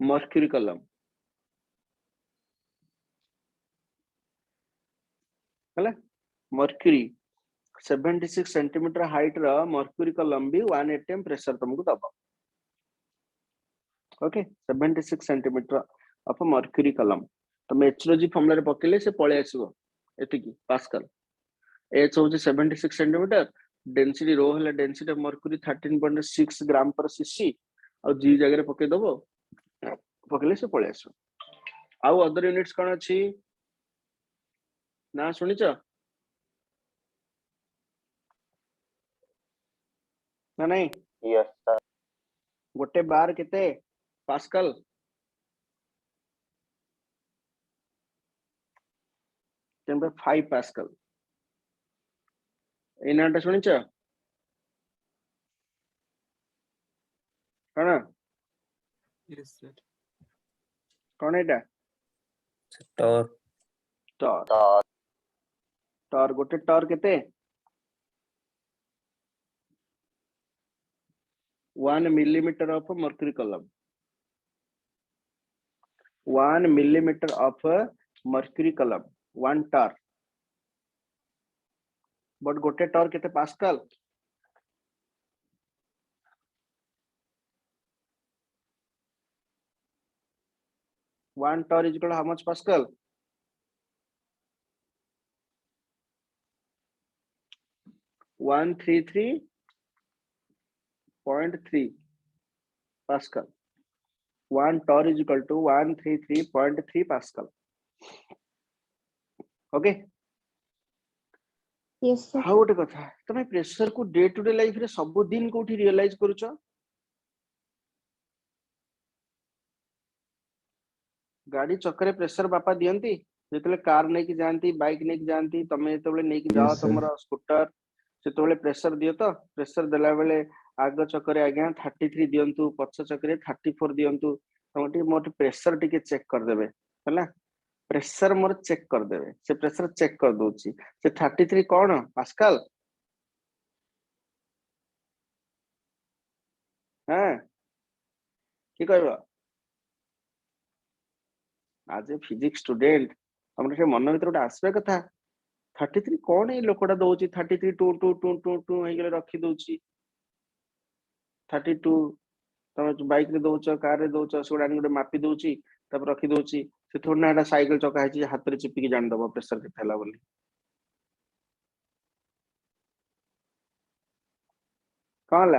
मर्क्यूरी कॉलम है मर्क्यूरी 76 सेंटीमीटर हाइट रो मर्क्यूरी कलम भी 1 atm प्रेशर तुमको दबो ओके 76 सेंटीमीटर ऑफ मर्क्यूरी कलम तुम एचरोजी फॉर्मूला रे पकेले से पळे आसीबो एतिकी पास्कल एच होची 76 सेंटीमीटर डेंसिटी रो हला डेंसिटी ऑफ मर्क्यूरी 13.6 ग्राम पर सीसी और जी जगह रे पके दबो पकेले से पळे आसो आउ अदर यूनिट्स कोन अछि ना सुनिच ना नहीं यस सर गोटे बार केते पास्कल टेम्पर 5 पास्कल एनाटा सुनिच कौन Yes, sir. कौन एटा टॉर टॉर टॉर गोटे टॉर केते 1 millimeter of mercury column 1 millimeter of mercury column 1 tar but गोटे tar केते pascal one tar is equal to how much pascal 133.3 pascal 1 tar is equal to 133.3 pascal okay Yes, sir. How गोटे कथा तमे pressure को day to day life रे सब दिन कोठी रियलाइज करूछ गाड़ी चक्कर प्रेशर बापा दियंती जेतले कार नै कि जानती बाइक नै कि जानती तमे जेतले नै कि जाओ Yes, sir. तमरा स्कूटर सेतले प्रेशर दियो तो प्रेशर देला बेले आग चक्कर आज्ञा 33 दियंतु पछ चक्कर 34 दियंतु तमटी मोट प्रेशर टिके चेक कर देबे हैला प्रेशर मोर चेक कर देबे से प्रेशर चेक कर दोची से 33 कोन पास्कल हां की कहबा आज ए फिजिक्स स्टूडेंट हमरे मन भीतर गोटे आसबे कथा 33 कोन ए लोकटा दोची 33 2 2 2 2 2 हे गेले रखी दोची 32 तम बाइक रे दोच कार रे दोच सोडा गोटे मापी दोची तब रखी दोची से थोड़ा ना एटा साइकिल चका है हाथ रे चिपकी जान दबो प्रेशर के थैला बोली कहला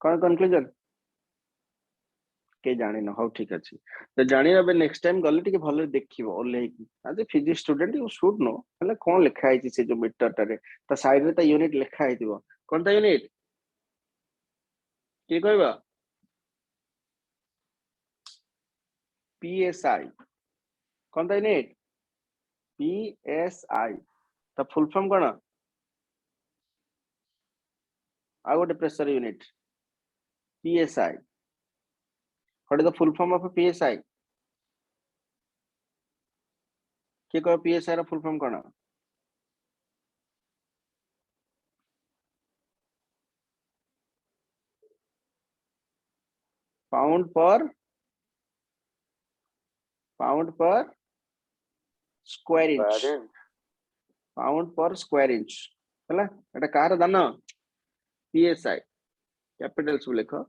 कौन कंक्लूजन के जानि न हो ठीक अछि तो जानि रबे नेक्स्ट टाइम गले टिके भले देखिबो ओले की आज physics student you should know हले कोन लिखा है से जो मीटर टारे त साइड रे त यूनिट लिखा है दिबो कोन त यूनिट की कहबा psi कोन त यूनिट psi त फुल फॉर्म कोन आ गोटे pressure unit psi what is the full form of psi के कह psi रा फुल फॉर्म कोन pound per square inch pound per square inch हला एटा कार दान psi कैपिटल सब लिखो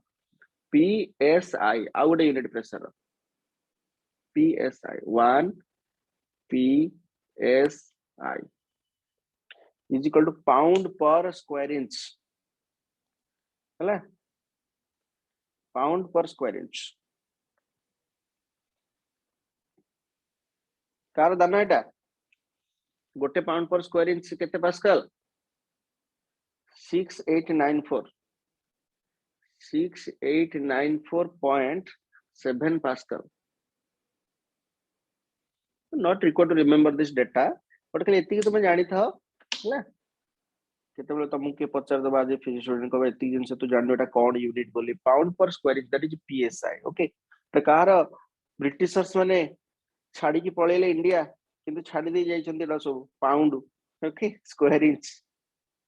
psi आ गोटे unit pressure psi 1 psi is equal to pound per square inch हला pound per square inch car दान एटा गोटे pound per square inch केते pascal 6894.7 pascal not required to remember this data but खाली एतिकी तुम जानि था हला केते बेले तुमको के पचार दबा जे फिजिक्स स्टूडेंट को एतिकी जिंस तू जानो एटा कोन यूनिट बोली pound per square inch that is psi okay त कार ब्रिटिशर्स माने छाड़ी की पळेले इंडिया किंतु छाड़ी दे जाई चंदी एटा सब पाउंड ओके स्क्वायर इंच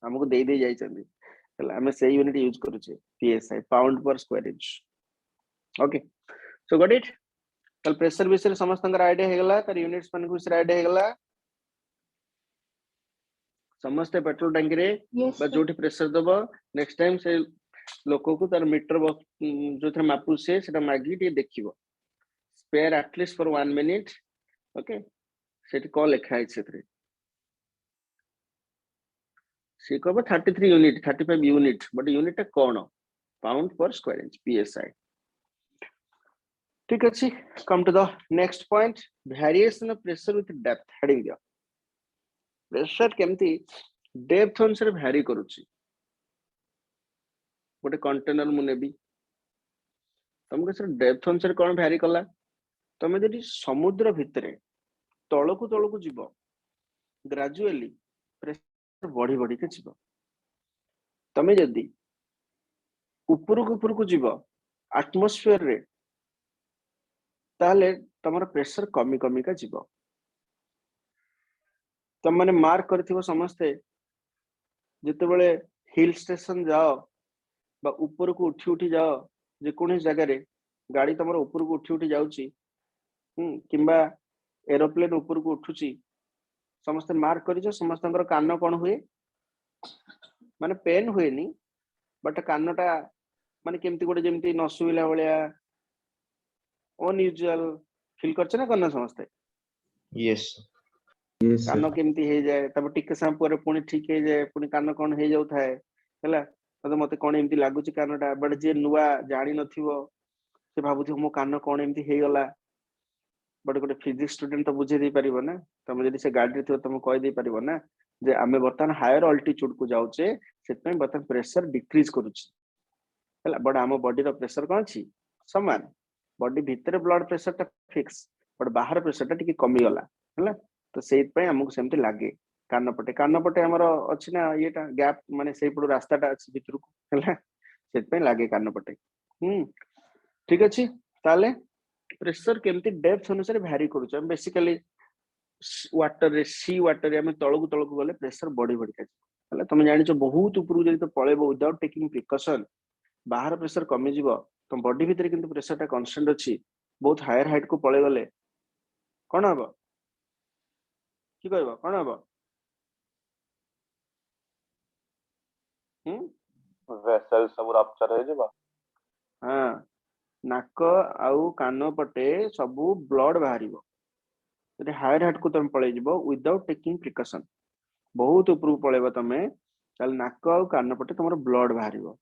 हमको दे जाई चंदी हला हमें से यूनिट यूज करू छे psi pound per square inch okay so got it कल प्रेशर विषय समस्त आइडिया हेगला तर यूनिट्स मन को विषय आइडिया हेगला समस्ते पेट्रोल टंकी रे Yes, बा sir. जोठी प्रेशर दबो नेक्स्ट टाइम से लोक को तार मीटर जो थे मापु से सेटा मागी टे देखिबो spare at least for 1 minute okay सेठी को लिखा है सेतरे से कहबो 33 यूनिट 35 यूनिट बट यूनिट कोन pound per square inch psi ठीक अछि come to the next point variation of pressure with depth heading दियो प्रेशर केमती डेप्थ अनुसार भ्यारी करूची गोटे कंटेनर मु नेबी तुमको सर डेप्थ अनुसार कोन भ्यारी कला तमे जदि समुद्र भितरे तळकु जीव ग्रेजुअली प्रेशर बढ़ी बढ़ी के जीव तमे जदि ऊपर को जीव एटमॉस्फेयर रे ताले तमर प्रेशर कमी कमी का जीव तम माने मार्क करथिबो समस्ते जते बेले हिल स्टेशन जाओ बा ऊपर को उठी जाओ जे कोनी जगह रे गाड़ी तमर ऊपर को उठी जाउची किंबा एरोप्लेन ऊपर को उठुची समस्त मार्क करिछो समस्तंकर कान कोन हुए माने पेन हुए नी बट कानटा माने केमती गोटे जेमती नसुइला भलिया अनयूजुअल फील करछ ना करना समस्ते Yes. Yes, sir. कान केमती हे जाए तब टिके सम पर पुनी ठीक हे जाए पुनी कान कोन हे जाउ थाए हला तो मते कोन एमती लागुची कानटा बट जे नुवा जानि नथिवो से भाबुथि मो कान कोन एमती हे गला बट गोटे फिजिक्स स्टूडेंट तो बुझे दे परिबो ना तुम जदि से गाड़ी थियो तुम कहि दे परिबो ना जे आमे बर्तन हायर अल्टीट्यूड को जाउचे सेतपय बर्तन प्रेशर डिक्रीज करूची हला बट आम बॉडी रो प्रेशर कोन छी समान बॉडी भीतर ब्लड प्रेशर ता फिक्स बट बाहर प्रेशर ता टिके कमी गला हला तो सेतपय हमकु सेमते लागे कान पटे हमर अछि ना येटा गैप माने सेई पडो रास्ताटा अछि भितर को हला सेतपय लागे कान पटे ठीक अछि ताले प्रेशर केमती डेप्थ अनुसार भ्यारी करूछ हम बेसिकली वाटर रे सी वाटर रे हम तळकु गले प्रेशर बढ़ी बढ़ी का हला तुम जानिछो बहुत ऊपर जदि तो पळेबो विदाउट टेकिंग प्रिकॉशन बाहर प्रेशर कमी जीवो तुम बॉडी भीतर किंतु प्रेशर ता कांस्टेंट अछि बहुत हायर हाइट को पळे गले कोन हबो की कहबो कोन हबो वेसल सब रप्चर हे जेबा हां नाक आउ कान पटे सबु ब्लड बाहरिबो जदि हायर हाइट को तुम पळे जीवो विदाउट टेकिंग प्रिकॉशन बहुत ऊपर पळेबो तमे ताल नाक आउ कान पटे तुमर ब्लड बाहरिबो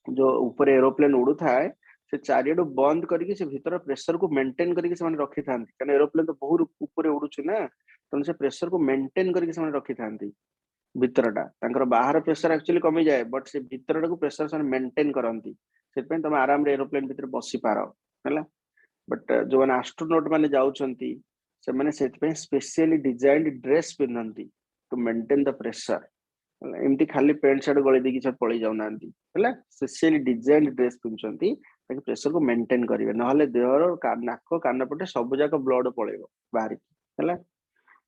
जो ऊपर एरोप्लेन उड़ू थाए से चारिडो बंद करके से भीतर प्रेशर को मेंटेन करके से माने रखि थांती कारण एरोप्लेन तो बहुत ऊपर उड़ुछ ना तन से प्रेशर को मेंटेन करके से माने रखि थांती भीतरटा तांकर बाहर प्रेशर एक्चुअली कमी जाए बट से भीतरटा को प्रेशर से मेंटेन करंती सेतपय तुम आराम रे एरोप्लेन भीतर बसी पारो हला बट जो माने एस्ट्रोनॉट माने जाउछंती से माने सेतपय स्पेशली डिजाइन्ड ड्रेस पिनंती टू मेंटेन द प्रेशर एमती खाली पैंट शर्ट गळे देकी सब पळी जाउ नांती हला स्पेशली डिजाइन्ड ड्रेस पिनचंती ताकि प्रेशर को मेंटेन करिवे नहले देहर नाक कान पटे सब जाक ब्लड पळेबो बाहरी हला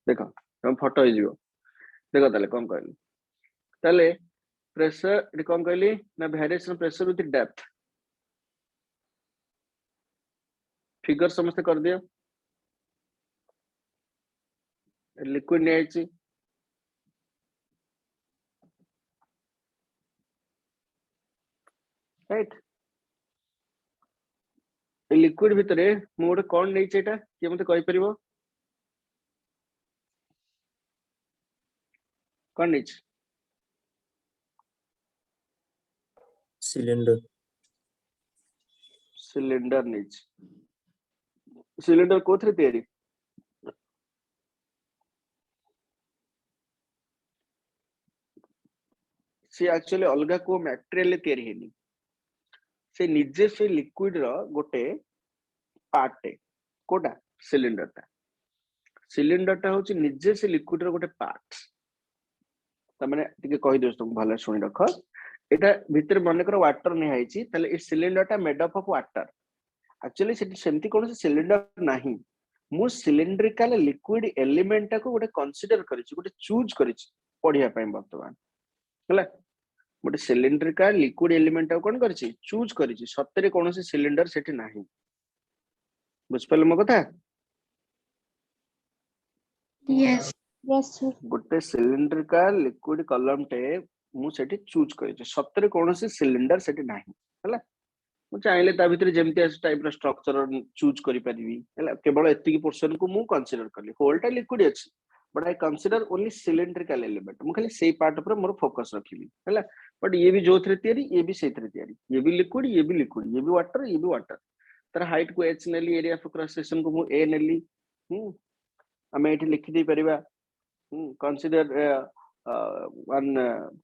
देखो तुम फोटो हे जिवो देखो ताले कोन कहली ताले प्रेशर कोन कहली ना variation pressure with depth figure समस्त कर दियो लिक्विड ने आइची राइट लिक्विड भितरे मु गोटे कोन नै छै एटा के मते कहि परिबो कोन नै छै सिलेंडर सिलेंडर नै छै सिलेंडर कोथरे तयारी से एक्चुअली अलगा को मटेरियल तयारी हेनी से निजे से लिक्विड रो गोटे पार्ट कोटा सिलिंडर टा होची निजे से लिक्विड रो गोटे पार्ट त माने टिके कहि दोस्त तुम भले सुनि रख एटा भीतर मन कर वाटर नै आइची तले ए सिलिंडर टा made up of water actually सेमती कोन से सिलिंडर नाही मु सिलिंड्रिकल लिक्विड एलिमेंट टा को गोटे कंसीडर करिछि गोटे चूज करिछि पढिया पय वर्तमान हला गोटे सिलिंड्रिकल लिक्विड एलिमेंट टा कोन करिछि चूज करिछि सत्तरे कोन से सिलिंडर सेठी नाही बुझ पले म कथा Yes. Yes, sir. गोटे सिलिंड्रिकल लिक्विड कलम टे मु सेठी चूज करिचे सतरे कोनोसी सिलिंडर सेठी नाही हला मु चाहिले ता भितरे जेमति एस टाइप रो स्ट्रक्चर चूज करि परिबी हला केवल एतिकी पोर्शन को मु कंसीडर करली होलटा लिक्विड अछि but I consider only cylindrical element मु खाली सेई पार्ट पर मोर फोकस रखिली हला बट ये भी जोथरे तयारी ये भी सेथरे तयारी ये भी लिक्विड ये भी लिक्विड ये भी वाटर ये भी वाटर तर हाइट को h नेली एरिया ऑफ क्रॉस सेक्शन को मु a नेली हमें एठी लिखि दे परिबा consider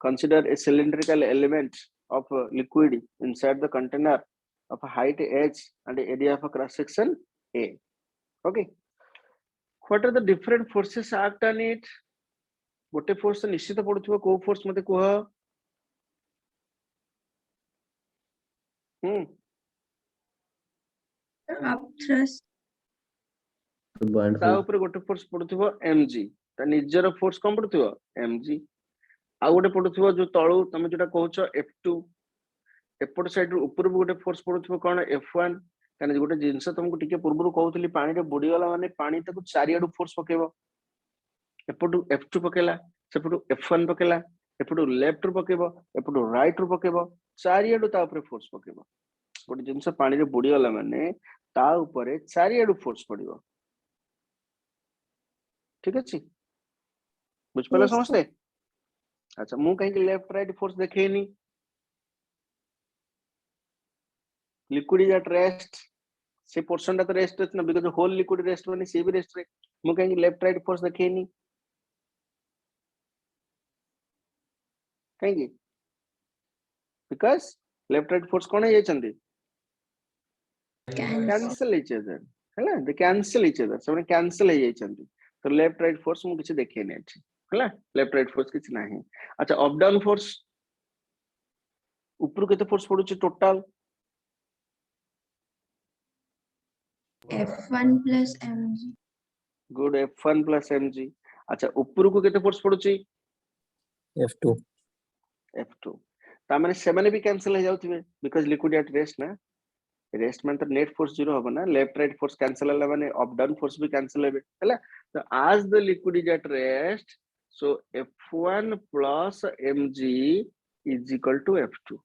consider a cylindrical element of liquid inside the container of a height h and area of a cross section a. Okay, what are the different forces act on it? गोटे force निश्चित पड़ुथिबो को force मते कोह Upthrust. ता ऊपर गोटे force पड़ुथिबो mg ता निजर force कम पड़ुथिबो mg आ गोटे पड़ुथिबो जो तळु तमे जोटा कहउछ f2 एपट साइड ऊपर गोटे फोर्स पड़ुथिबो कोन f1 काने गोटे जिंस तुमको टिके पूर्वरु कहउतली पानी रे बुडी वाला माने पानी ताको चारियाडू फोर्स पकेबो एपटू f2 पकेला सेपटू f1 पकेला एपटू लेफ्ट रु पकेबो एपटू राइट रु पकेबो चारियाडू ता ऊपर फोर्स पकेबो गोटे जिंस पानी रे बुडी वाला माने ता ऊपर चारियाडू फोर्स पड़िबो ठीक अछि बुझ पला Yes, sir. समझते अच्छा मु कहीं लेफ्ट राइट फोर्स देखेनी लिक्विड इज एट रेस्ट से पोर्शन ता रेस्ट है ना बिकॉज़ होल लिक्विड रेस्ट माने से भी रेस्ट रे मु कहीं लेफ्ट राइट फोर्स देखेनी कहीं बिकॉज़ लेफ्ट राइट फोर्स कोन है चंदी कैंसिल each other हैला दे कैंसिल each other सब कैंसिल है जाई चंदी तो लेफ्ट राइट फोर्स मु किछि देखेनी अछि हैला लेफ्ट राइट फोर्स किछि नाही अच्छा अप डाउन फोर्स ऊपर केते फोर्स पडुछि total F1 plus mg. Good f1 plus mg अच्छा ऊपर को केते फोर्स पडुछि F2 f2 ता माने सेमाने भी कैंसिल हो जाउथिबे बिकॉज़ लिक्विड एट रेस्ट ना रेस्ट में तो नेट फोर्स जीरो होबो ना लेफ्ट राइट फोर्स कैंसिल होला माने अप डाउन फोर्स भी कैंसिल हेबे हैला तो as the liquid is at rest so f1 plus mg is equal to f2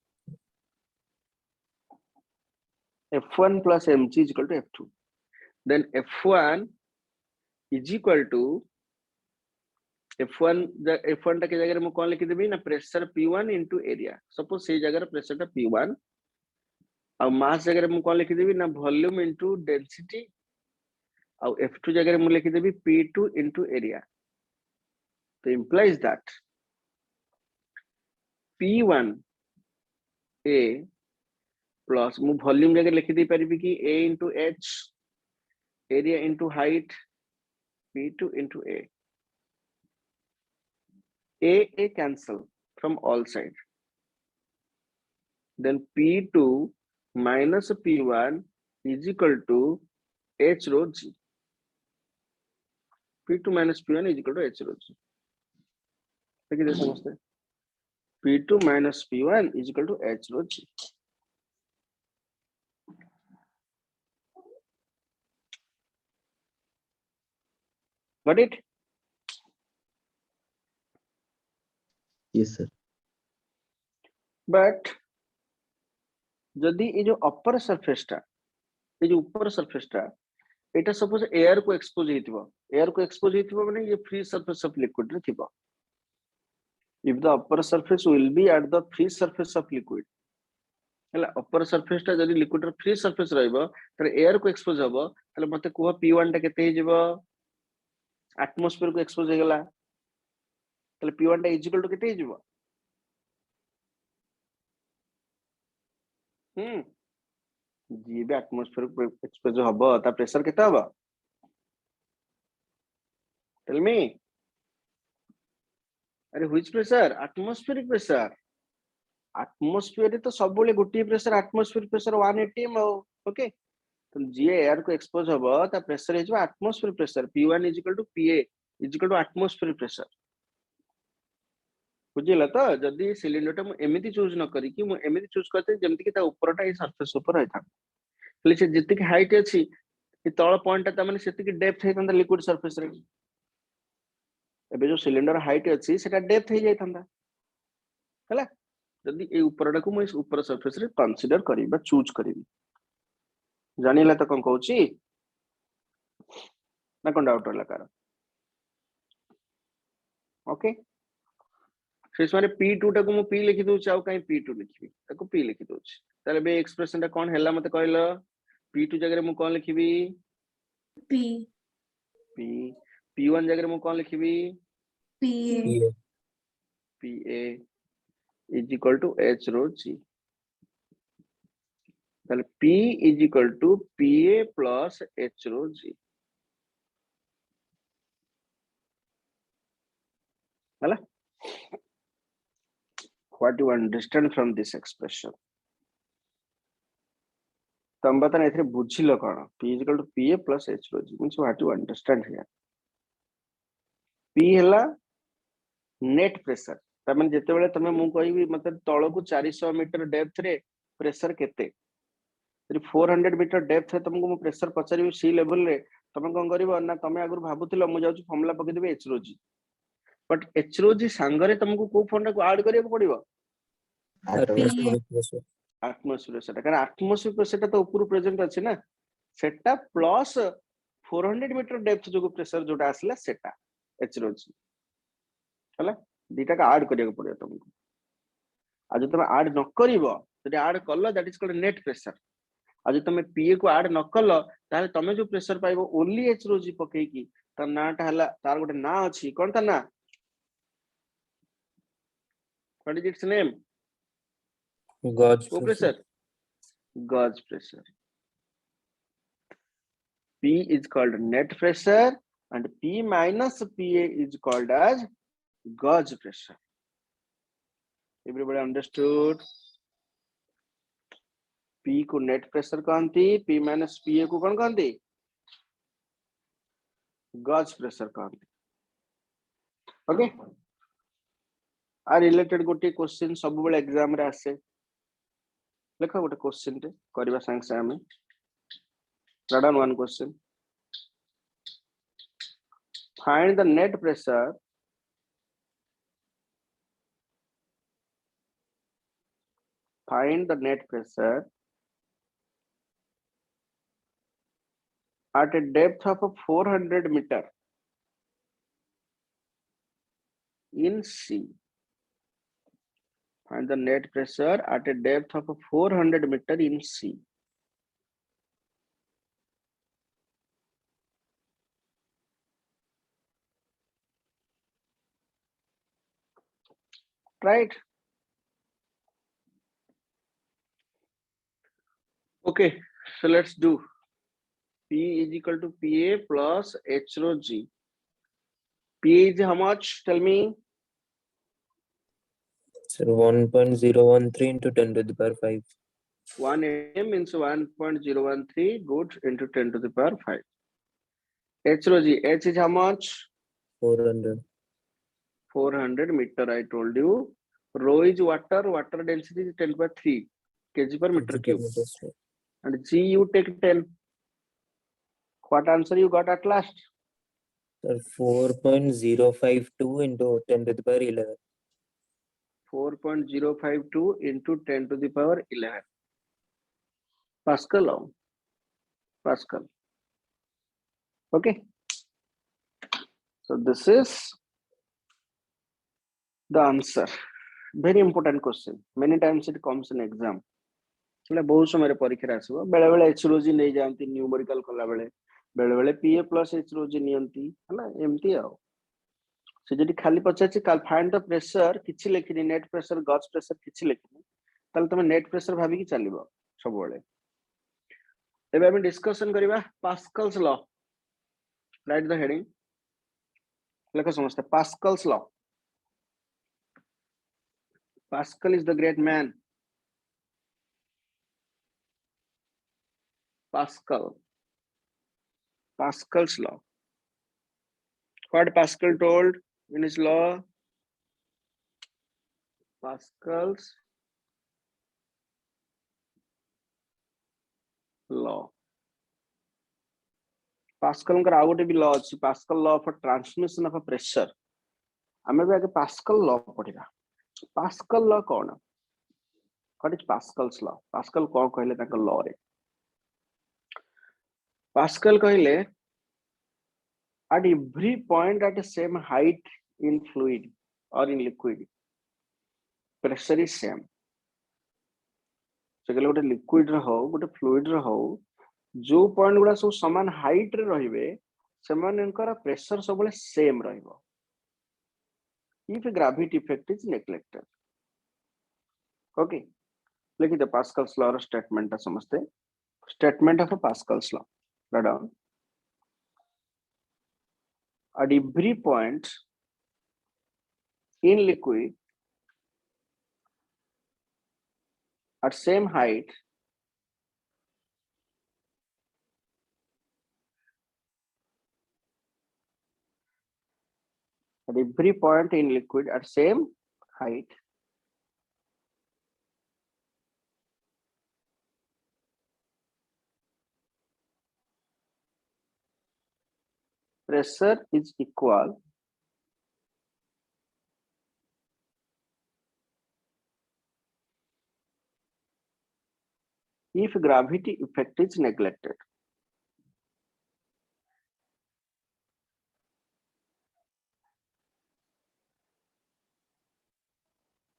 f1 plus mg is equal to f2 then f1 is equal to f1 टा के जगह में कौन लिख देबी ना pressure p1 into area suppose से जगह pressure टा p1 और मास जगह में कौन लिख देबी ना वॉल्यूम into डेंसिटी और f2 जगह में लिख देबी p2 into area तो implies that p1 a plus मु वॉल्यूम जगह लिख दे परिबी कि a into h area into height p2 into a cancel from all sides then p2 minus p1 is equal to h rho g p2 minus p1 is equal to h rho g देखिए समझते p2 minus p1 is equal to h rho g got it Yes, sir. but जदि ये जो upper surface टा ये जो ऊपर surface टा एटा सपोज एयर को एक्सपोज हेतिबो माने ये फ्री सरफेस ऑफ लिक्विड रे थिबो if the upper surface will be at the free surface of liquid हला अपर सरफेस टा जदि लिक्विड रे फ्री सरफेस रहइबो त एयर को एक्सपोज हबो तले मते कोह p1 टा केते हिजबो एटमॉस्फेयर को एक्सपोज हे गेला तले p1 टा इज इक्वल टू केते हिजबो जी भी एटमॉस्फेयर को एक्सपोज हबो ता प्रेशर केते हबो टेल मी अरे which pressure atmospheric pressure atmosphere तो सब बोले गोटी pressure atmospheric pressure 1 atm okay तो जी एयर को एक्सपोज हबो ता प्रेशर हे जो atmospheric pressure p1 = pa = atmospheric pressure बुझिला तो जदी सिलिंडर टा एमिति चूज न करी कि मु एमिति चूज करते जेमति कि ता ऊपरटा ई सरफेस ऊपर रहता ले से जति हाइट अछि ई तळ पॉइंट ता माने सेति की डेप्थ हे तंदा लिक्विड सरफेस रे एबे जो सिलिंडर हाइट अछि सेटा डेप्थ हे जाइथंदा हला जदी ए ऊपरटा को मैं ऊपर सरफेस रे कंसीडर करी बा चूज करी जानिला त कोन कहूची ना कोन डाउट होला कार ओके शेष माने p2 टा को मु p लिखि दउ चाउ काई p2 लिखिबी ताको p लिखि दउ छी ताले बे एक्सप्रेशन टा कोन हैला मते कहलो p2 जगह रे मु कोन लिखिबी P. p p1 जगह रे मु कोन लिखिबी PA. ये pa is equal to h rho g ताले p is equal to pa plus h rho g हला what you understand from this expression तम बता एथरे बुझिलो कोन p is equal to pa plus h rho g means what you understand here p हला net pressure तमन जते बेले तमे मु कहबी मतलब तळ को 400 मीटर डेप्थ रे प्रेशर केते यदि 400 मीटर डेप्थ है तुमको मु प्रेशर पचारिबी सी लेवल रे तमे कोन करिवो ना तमे आगुर भाबुतिलो मु जाउची फॉर्मूला पके देबे h rho g but h rho g संगरे तुमको को फॉर्मूला को ऐड करियो पड़िबो atmospheric pressure एटमॉस्फेयर सेटा कारण एटमॉस्फेयर प्रेशर तो ऊपर प्रेजेंट अछि ना सेटा प्लस 400 मीटर डेप्थ जो प्रेशर जोटा आसला सेटा h rho g हला दीटा का ऐड करियो पड़ियो तुमको आज तुम ऐड न करिवो जदि ऐड करलो that is called net pressure आज तुम पीए को ऐड न कलो ताले तमे जो प्रेशर पाइबो ओनली h rho g पके की त नाटा हला तार गोटे ना अछि कोन ता ना what is its name gauge को pressure pressure gauge pressure p is called net pressure and p minus pa is called as gauge pressure everybody understood p को net pressure कहंती p minus pa को कोन कहंती gauge pressure कहंती okay आ related गोटे question सब बेले exam रे आसे देखो गोटे क्वेश्चन रे करबा संग से हमें रडान one question find the net pressure at a depth of 400 meter in sea find the net pressure at a depth of 400 meter in sea right okay so let's do p is equal to pa plus h rho g p is how much tell me sir 1.013 into 10 to the power 5 1 m means 1.013 good into 10 to the power 5 h rho g h is how much 400 400 meter I told you rho is water density is 10 by 3 kg per meter cube sir. and g you take 10 what answer you got at last Sir 4.052 into 10 to the power 11 4.052 into 10 to the power 11 Pascal Pascal okay so this is the answer very important question many times it comes in exam એટલે बहुत समय रे परीक्षा आसीबो बेले बेले h rho g नै जानती numerical कला बेले बेले बेले pa plus h rho g नियंती हला एमती आ से जदी खाली पचाची काल फाइंड द प्रेशर किछि लेखिनी नेट प्रेशर गॉज प्रेशर किछि लेखिनी ताल तमे नेट प्रेशर भाबी की चलीबो सब बेले एबे हम डिस्कशन करिबा Pascal's law right the heading लेखा समझते Pascal's law Pascal is the great man Pascal's law what Pascal told in his law Pascal's law Pascal का आउ गोटे भी लॉ अछि Pascal law for transmission of a pressure आमे भी आगे पास्कल लॉ पढ़िबा पास्कल लॉ कौन what is Pascal's law Pascal को कहले ताका लॉ रे पास्कल कहले at every point at the same height in fluid or in liquid pressure is same से गोटे लिक्विड रो गोटे फ्लूइड रो जो पॉइंट गुड़ा सब समान हाइट रे रहिबे सेमानकर प्रेशर सब सेम रहिबो if gravity effect is neglected okay लिखि द पास्कल्स लॉ रो स्टेटमेंट समझते statement of Pascal's law write down at every point in liquid at same height at every point in liquid at same height pressure is equal if gravity effect is neglected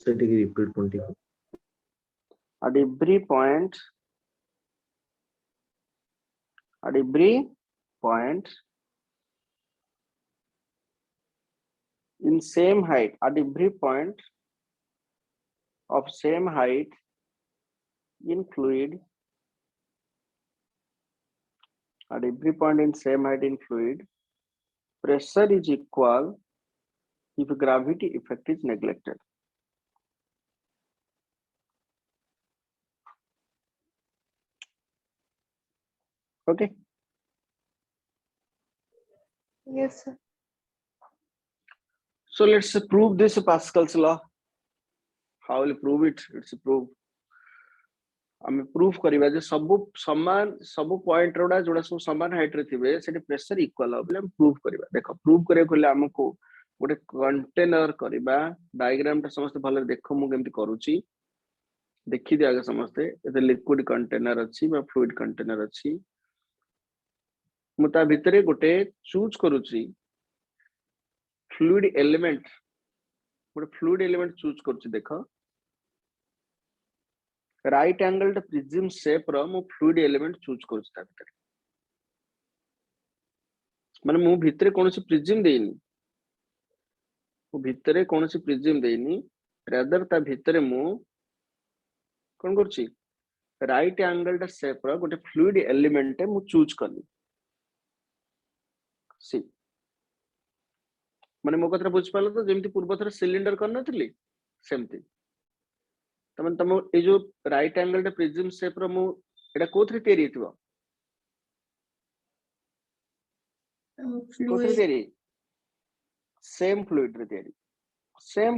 So take a repeat 20. at every point in same height at every point of same height in fluid at every point in same height in fluid pressure is equal if gravity effect is neglected okay Yes, sir. so let's prove this Pascal's law how will prove it it's prove आमे proof करिबा जे सब समान सब point रोडा जोडा सब समान हाइट रे थिबे सेठी प्रेशर इक्वल हो बोले हम प्रूफ करिबा देखो प्रूफ करे कोले हमको गोटे कंटेनर करिबा डायग्राम ता समस्त भले देखो मु केमति करूची देखि दे आगे समस्त एते लिक्विड कंटेनर अछि बा फ्लूइड कंटेनर अछि मु ता भितरे गोटे चूज करूची फ्लूइड एलिमेंट गोटे फ्लूइड एलिमेंट चूज करूची देखो राइट एंगल प्रिज्म शेप रो मु फ्लूइड एलिमेंट चूज करूची ता भितरे माने मु भितरे कोनोसी प्रिज्म देइनी मु भितरे कोनोसी प्रिज्म देइनी रादर ता भितरे मु कोन करची राइट एंगल शेप रो गोटे फ्लूइड एलिमेंट मु चूज करनी सी माने मो कथा बुझ पालो तो जेमति पूर्व थर सिलिंडर करनथली सेमति तमन तम ए जो राइट एंगल प्रिज्म शेप रो मु एटा कोथरे तयारी हितबो कोथरे fluid, तयारी सेम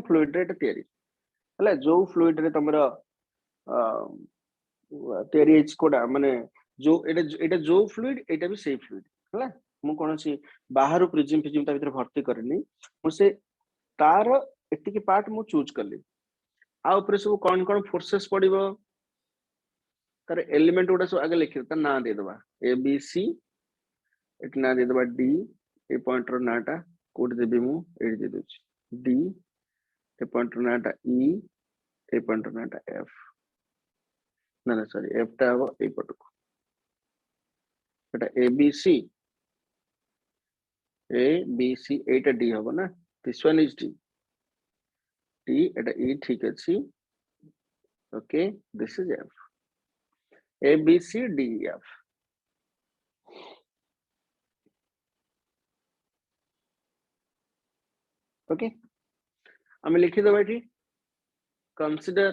फ्लूइड रे तयारी हला जो फ्लूइड रे तमरा तयारी इच कोडा माने जो एटा जो फ्लूइड एटा भी सेम फ्लूइड हला मु कोनसी बाहर प्रिज्म फिज्म ता भीतर भर्ती करनी मु से तार एतिकी पार्ट मु चूज करली आ ऊपर सब कौन कौन फोर्सेस पड़िबो तार एलिमेंट गुडा सब आगे लिखि ता ना दे दबा ए बी सी एट ना दे दबा डी ए पॉइंट रो नाटा कोड देबी मु एट दे दोछ डी ए पॉइंट रो नाटा ई ए पॉइंट रो नाटा एफ ना ना सॉरी एफ टा हो ए पटको एटा A B C Etah D होबो ना this one is D D एटा ई ठीक अछि okay this is f a b c d e f okay हम लिखि दबा एठी consider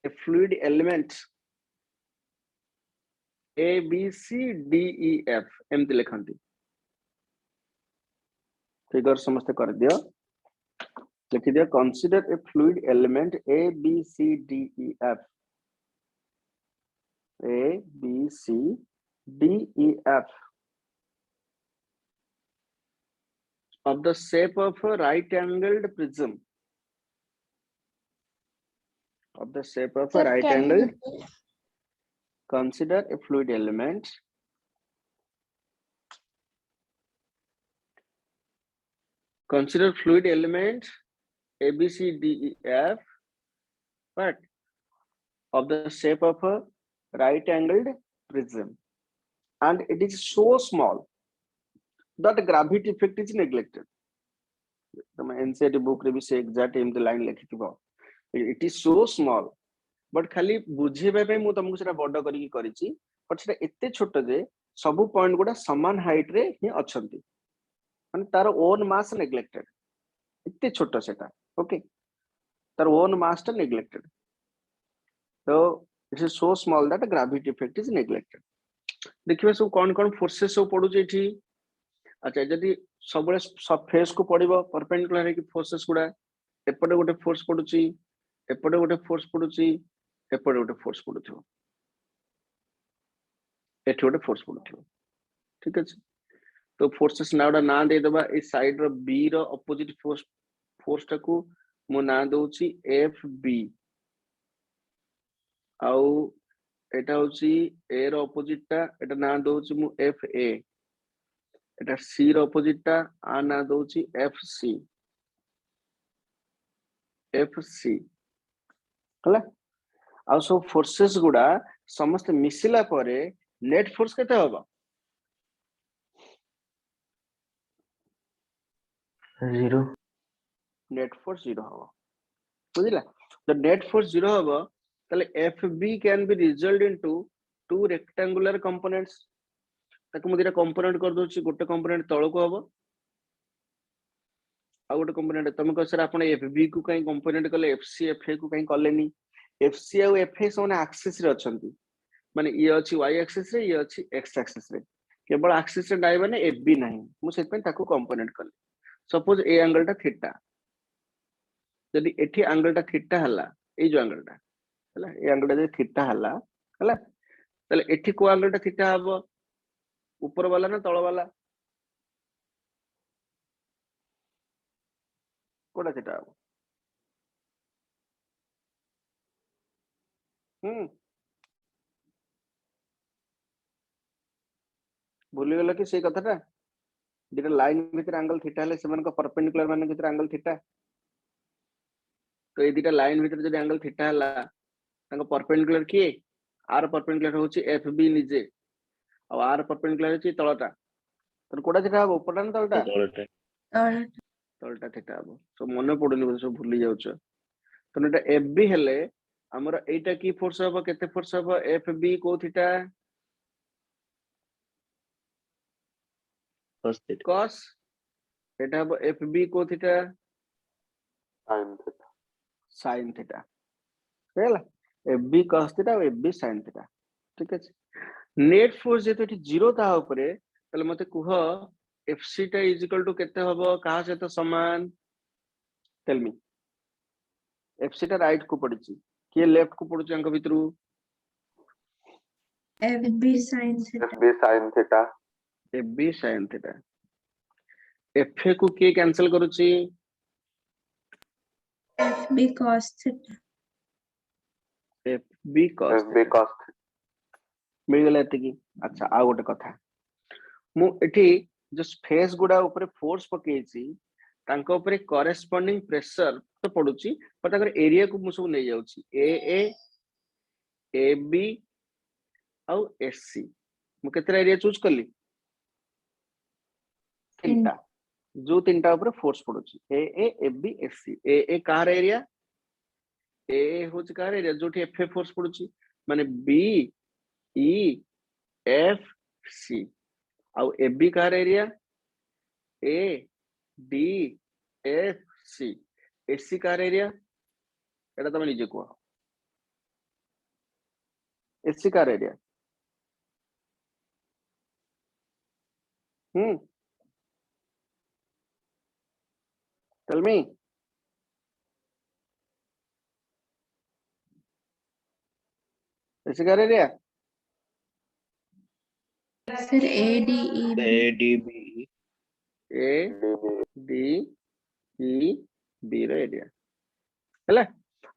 a fluid element a b c d e f एमति लिखंती फिगर समस्त कर दियो लिखि दियो consider a fluid element a b c d e f a b c d e f of the shape of a right angled prism. Of the shape of a Sir, right can you angled, repeat? consider a fluid element. Consider fluid element A, B, C, D, E, F, but of the shape of a right angled prism, and it is so small that gravity effect is neglected. The NCERT book रे भी से exact एम line लिखिथिबो. It is so small, but खाली बुझेबा पे मु तुमको सेटा बड़ करिकी करिछि, but सेटा एते छोट जे सब पॉइंट गुडा समान हाइट रे ही अछंती, माने तार ओन मास नेग्लेक्टेड. एते छोट सेटा, ओके, तार ओन मास टा neglected. So it is so small that gravity effect is neglected. देखिबा सब कौन फोर्सेस सब पडु जे एठी. अच्छा जदी सबले सब फेस को पडिबो परपेंडिकुलर कि फोर्सेस गुडा एपटे गोटे फोर्स पडुची, एपटे गोटे फोर्स पडुची, एपटे गोटे फोर्स पडुथो, एठी गोटे फोर्स पडुथो. ठीक अछि. तो फोर्सेस नाउडा ना दे दबा ए साइड रो बी रो अपोजिट फोर्स टा को मो ना दोची एफ बी, आउ एटा होची ए रो अपोजिट टा, एटा ना दोची मु F A, Etah C row opposite टा आ ना दोची एफ सी, एफ सी हला. आ सब फोर्सेस गुडा समस्त मिसिला परे नेट फोर्स केते होबा? 0. नेट फोर्स 0 होबा. बुझिला? द नेट फोर्स 0 होबा तले F B can be result into two rectangular components. ताको मु दिरा कंपोनेंट कर दोची, गोटे कंपोनेंट तळ को होबो, आ गोटे कंपोनेंट तमे को सर आपण एफ बी को कहीं कंपोनेंट कले एफ सी एफ ए को कहीं कलेनी. F C uh F A सोने एक्सिस रे अछंती, माने ये अछि y एक्सिस रे, ये अछि x एक्सिस रे, केवल एक्सिस रे नाइ माने एफ बी नाही. मु सेत पे ताको कंपोनेंट कले. सपोज ए एंगल टा थीटा, जदी एठी एंगल टा थीटा हला, ए जो एंगल टा हला, ए एंगल टा जे थीटा हला हला, तले एठी को एंगल टा थीटा हबो? ऊपर वाला ना तळ वाला? कोडा थीटा हबो? भूली गेल कि से कथाटा. दिटा लाइन भीतर एंगल थीटा हले सेमान को परपेंडिकुलर माने भीतर एंगल थीटा. तो ए दिटा लाइन भीतर जदी एंगल थीटा हला, तांको परपेंडिकुलर किए? आर परपेंडिकुलर होची एफ बी निजे, और आर परपेंडिकुलर होची तळटा. तो कोडा थीटा हबो? ऊपरटा ना तळटा? Or तळटा थीटा हबो. सो मने पडुनी बोल, सो भूली जाउछ. तो एटा एफ बी हेले हमर एटा की फोर्स हबो? केते फोर्स हबो? एफ बी को थीटा cos, एटा हबो एफ बी को theta sin theta. sin theta. हेला एफ बी cos थीटा और एफ बी sin थीटा. ठीक है. नेट फोर्स जेतो एठी 0 ता ऊपरे, तले मते कुह एफ सी टा इज इक्वल टू केते हबो? कहा से तो समान? Tell me. एफ सी टा राइट को पड़िची, के लेफ्ट को पड़ुची अंक भितरु? FB sin theta. FB sin theta. F B sin theta. F A को के कैंसिल करूची? FB cos theta. F B cos FB theta. cos theta. मिल गेला एते की. अच्छा आ गोटे कथा, मु एठी जस्ट फेस गुडा ऊपर फोर्स पकेची, तांको ऊपर करेस्पोंडिंग प्रेशर तो पडुची, पर ताकर एरिया को मु सब नै जाउची. ए बी और एस सी. मु केतरा एरिया चूज करली? तीनटा. जो तीनटा ऊपर फोर्स पडुची A B S C. A कार एरिया, ए होची कार एरिया जोठी एफ ए फोर्स पडुची, माने बी ई एफ सी. आउ ए बी कार area A D F C. S C कार एरिया एटा तमे निजे को. एस सी कार area tell me. S C कार area Sir ADEB. ADB. A D E B रो एरिया हैला।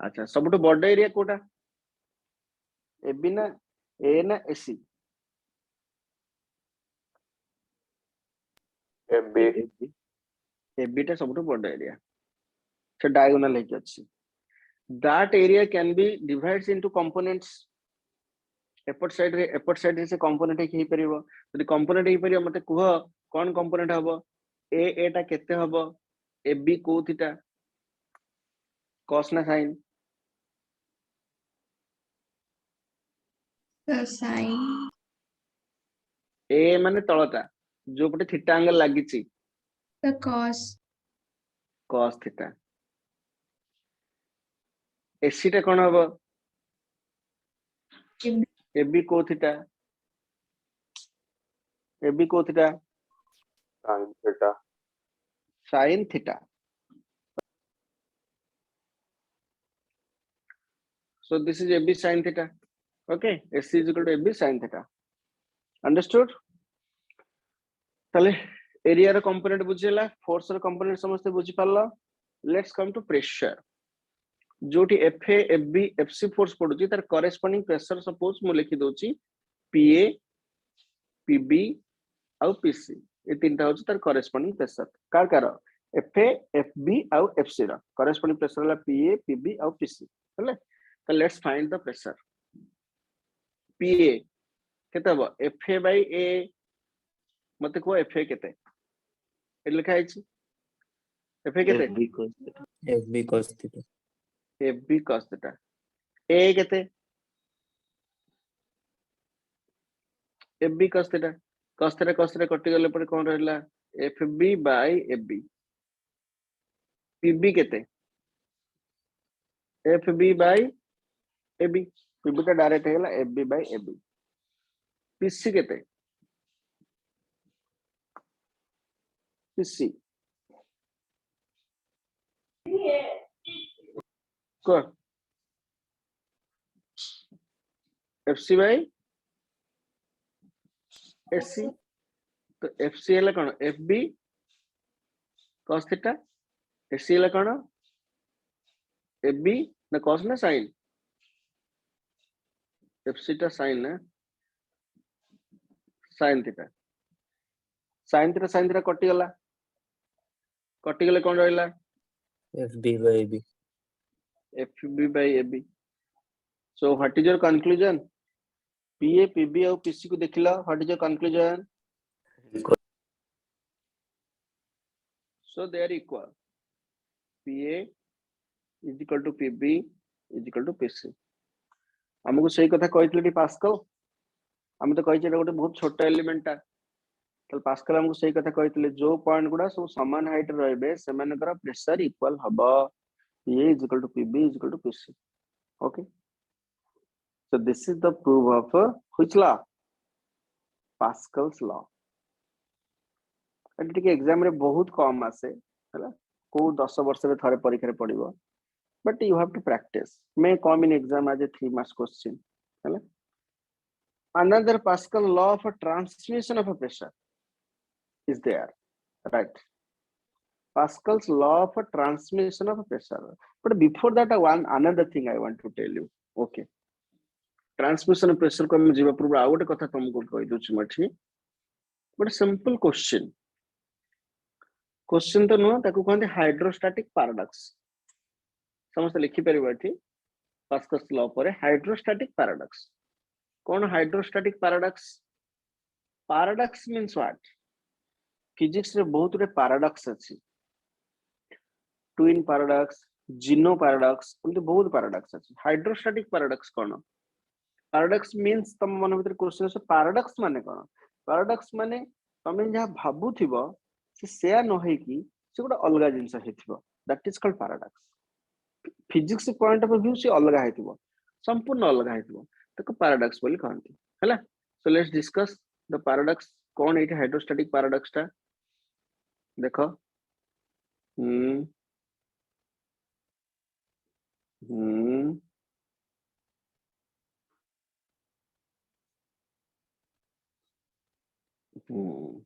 अच्छा सबुठ बड़ एरिया कोटा ए बी ना ए ना एसी एमबी ए बी टा सबुठ बड़ एरिया से डायगोनल है अच्छी that area can be divided into components एपट साइड रे से कंपोनेंट हे परिबो यदि कंपोनेंट हे परिबो मते कुह कोन कंपोनेंट हबो ए टा केते हबो ए बी को थीटा cos ना sin The sign. ए माने तळटा जो पटे थीटा एंगल लागिची The cos. cos theta A C टा कोन हबो AB. ए बी को थीटा ए बी को theta sin theta sin theta so this is AB sin theta okay AC is equal to AB sin theta understood तले area रो component बुझिला force रो component समस्त बुझि पारला लेट्स कम टू प्रेशर जोटी F A F B F C force पडुची तार करेस्पोंडिंग प्रेशर सपोज मु लिखि दोची पीए पीबी आउ पीसी ए तीनटा होची तार corresponding pressure car FA FB आउ एफसी रो करेस्पोंडिंग प्रेशर हला पीए पीबी आउ पीसी हले तो लेट्स फाइंड द प्रेशर पीए केते हो एफए बाय ए मते को एफए केते ए लिखा है एफए केते FB cos theta F B cos theta A केते एफबी cos थीटा कटि गले पर कोन रहला एफबी बाय एफबी पीबी केते एफबी बाय एबी पीबी का डायरेक्ट हेला एफबी बाय एबी पीसी केते पीसी को एफसी बाय एससी तो एफसी हेला कोन एफबी cos थीटा एससी हेला कोन एफबी ना cos ना sin एफसी टा sin ना sin थीटा कटि गले कोन रहला FB by AB FB by AB so what is your conclusion PA PB और PC को देखिला what is your conclusion so they are equal PA is equal to PB is equal to PC हमको सही कथा कहइतले pascal हम तो कहि जे गोटे बहुत छोटा एलिमेंट ता तो पास्कल हमको सही कथा कहइतले जो पॉइंट गुडा सब समान हाइट रहबे सेमानकर प्रेशर इक्वल हबो PA is equal to PB is equal to PC okay so this is the proof of which law Pascal's law eighty के एग्जाम रे बहुत कम आसे हला को 10 वर्ष रे थारे परीक्षा रे पडिबो but you have to practice may come in exam as a 3 marks question hela another Pascal law of a transmission of a pressure is there right Pascal's law of a transmission of a pressure but before that one another thing I want to tell you okay transmission of pressure को हम जीवा पूर्व आ गोटे कथा तुमको कहि दोछि मठी but simple question तो no ताको कहते हाइड्रोस्टैटिक पैराडॉक्स समस्त लिखि परिबा थी पास्कल्स लॉ पर हाइड्रोस्टैटिक पैराडॉक्स कौन hydrostatic paradox means what physics रे बहुत रे पैराडॉक्स अछि ट्विन पैराडॉक्स जीनो पैराडॉक्स उनते बहुत पैराडॉक्स अछि हाइड्रोस्टैटिक पैराडॉक्स कौन पैराडॉक्स मींस तम मन भीतर क्वेश्चन से पैराडॉक्स माने कौन पैराडॉक्स माने तमे जहा भाबु थिबो से शेयर न होई कि से गोटा अलगा जिंस हेथिबो that is called paradox physics point of view से अलगा हेथिबो संपूर्ण अलगा हेथिबो तको पैराडॉक्स बोली कहंती हैला so let's discuss the paradox कौन एटा हाइड्रोस्टैटिक पैराडॉक्स ता देखो हम्म हम्म हम्म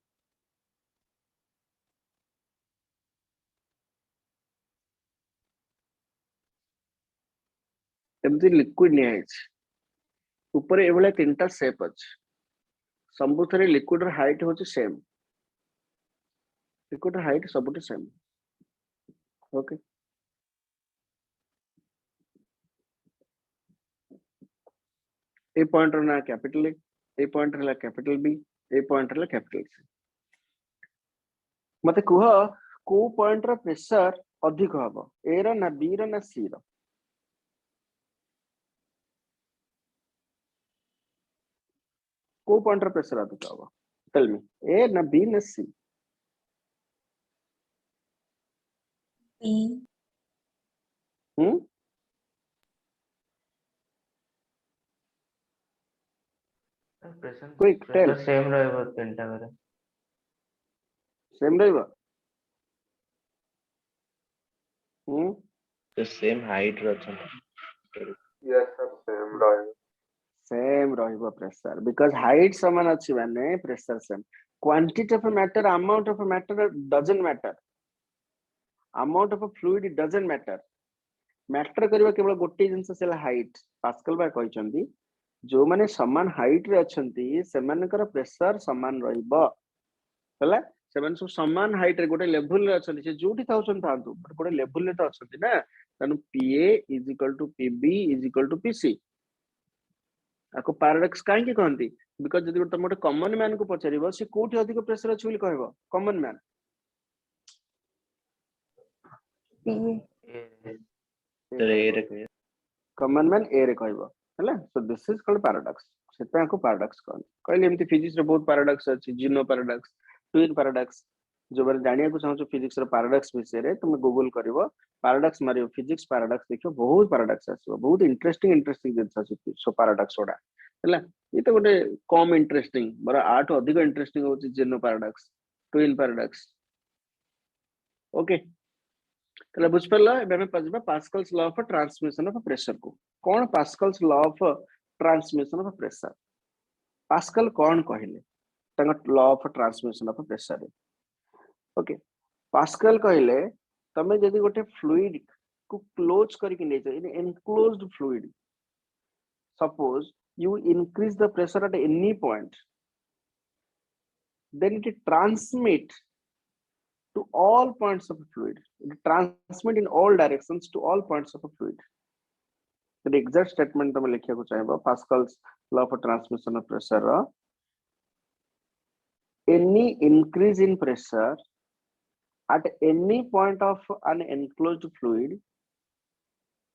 एमती लिक्विड निया ऊपर एभले तीनटा शेप अछि सबुथरे लिक्विड हाइट होची सेम लिक्विड हाइट सबुठ सेम ओके ए पॉइंट ना कैपिटल ए पॉइंट रहा कैपिटल बी ए पॉइंट रहा कैपिटल सी मते कुह को पॉइंट रा प्रेशर अधिक हबो ए रा ना बी रा ना सी रा को पॉइंट रा प्रेशर अधिक हबो टेल मी ए ना बी ना सी B. हम Quick, tell. प्रेशर सेम रहबो तीनटा करे सेम रहइबो हम तो सेम हाइट रछन यस सर सेम रहेगा सेम रहइबो प्रेशर बिकॉज़ हाइट समान अछि माने pressure same quantity of matter amount of matter doesn't matter amount of fluid doesn't matter matter करबा केवल गोटे जिंस सेला हाइट पास्कल बा कहचंदी जो माने समान हाइट रे अछंती सेमानकर प्रेशर समान रहइबो हला सेमान सब समान हाइट रे गोटे लेवल रे अछंती से जोठी थाउसन थांतु बट गोटे लेवल रे तो अछंती ना तनु PA is equal to PB is equal to PC आको पैराडॉक्स काहे की कहंती बिकॉज़ जदि तुम गोटे कॉमन मैन को पचारिबो से कोठी अधिक प्रेशर अछि बोली कहबो कॉमन मैन PA. तो ए रखिए कॉमन मैन ए रे कहबो हला so this is called paradox सेटा को पैराडॉक्स कहंती कहले एमती फिजिक्स रे बहुत पैराडॉक्स अछि जीनो पैराडॉक्स ट्विन पैराडॉक्स जो बारे जानिया को चाहो फिजिक्स रो पैराडॉक्स विषय रे तुम गूगल करिवो पैराडॉक्स मारियो फिजिक्स पैराडॉक्स देखियो बहुत पैराडॉक्स आसीबो बहुत इंटरेस्टिंग जिंस अछि सो पैराडॉक्स ओडा हला ये तो गोटे कम इंटरेस्टिंग बरा आठ अधिक इंटरेस्टिंग होची Zeno paradox twin paradox okay तले बुझ परला एबे हम पजबा Pascal's law of transmission of pressure को कोन Pascal's law of transmission of pressure Pascal कोन कहिले तंग law of transmission of pressure okay Pascal कहिले तमे जदी गोटे फ्लूइड को क्लोज करके ले in enclosed fluid suppose you increase the pressure at any point then it transmit to all points of the fluid it transmit in all directions to all points of the fluid the exact statement तमे लिखिया को चाहिबो Pascal's law of transmission of pressure any increase in pressure at any point of an enclosed fluid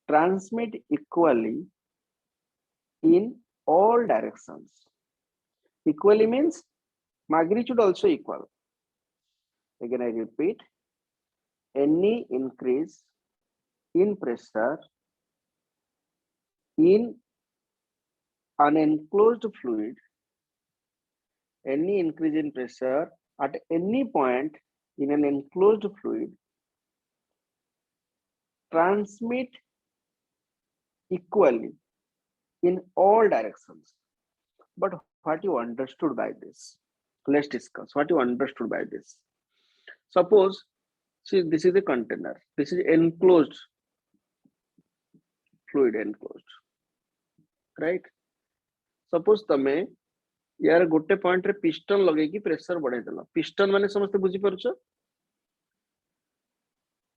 transmit equally in all directions equally means magnitude also equal again I repeat any increase in pressure in an enclosed fluid any increase in pressure at any point in an enclosed fluid transmit equally in all directions but what you understood by this let's discuss what you understood by this suppose see this is a container this is enclosed fluid enclosed right suppose तमे यार गोटे point रे piston लगे की pressure बढ़ाई देला piston माने समस्त बुझी परछो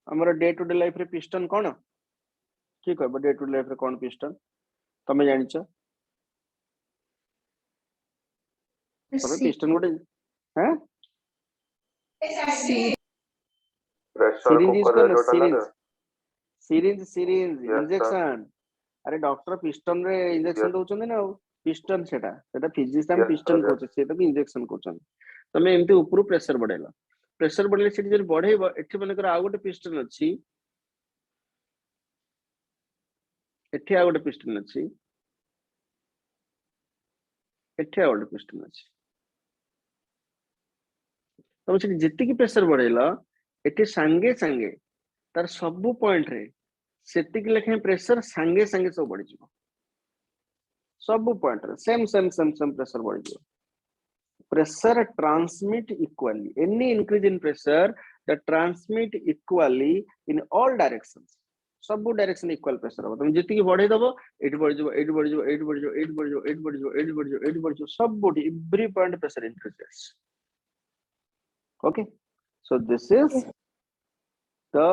हमर डे टू डे लाइफ रे पिस्टन कोन की कहबो डे टू डे लाइफ रे कोन पिस्टन तमे जानिछ तमे C. पिस्टन गोटे हैं C. Pressure syringe use cooker करना जोटा ना syringe syringe Yes, sir. Injection अरे डॉक्टर पिस्टन रे इंजेक्शन Yes. दउछन ना पिस्टन सेटा physician Yes, piston sir, yes. Coach सेटा भी इंजेक्शन कोचन तमे एमती ऊपर प्रेशर बढ़ेला प्रेशर बढ़ले सेठी जे बढ़ेबो एठी मनकर आ गोटे पिस्टन अछि एठी आ गोटे पिस्टन अछि एठी आ गोटे पिस्टन अछि तमे सेठी जेति की प्रेशर बढ़ेला एठी संगे संगे तार सब पॉइंट रे सेति की लेखे प्रेशर संगे संगे सब बढ़ी जिवो सब पॉइंट रे same same same same pressure बढ़ी जिवो pressure transmit equally any increase in pressure that transmit equally in all directions sub direction equal pressure हम तुम जितकी बढ़े दबो एटी बढ़ जिवो एटी बढ़ जिवो एटी बढ़ जिवो एटी बढ़ जिवो एटी बढ़ जिवो एटी बढ़ जिवो एटी बढ़ जिवो सब body every point pressure increases okay so this is Yes. the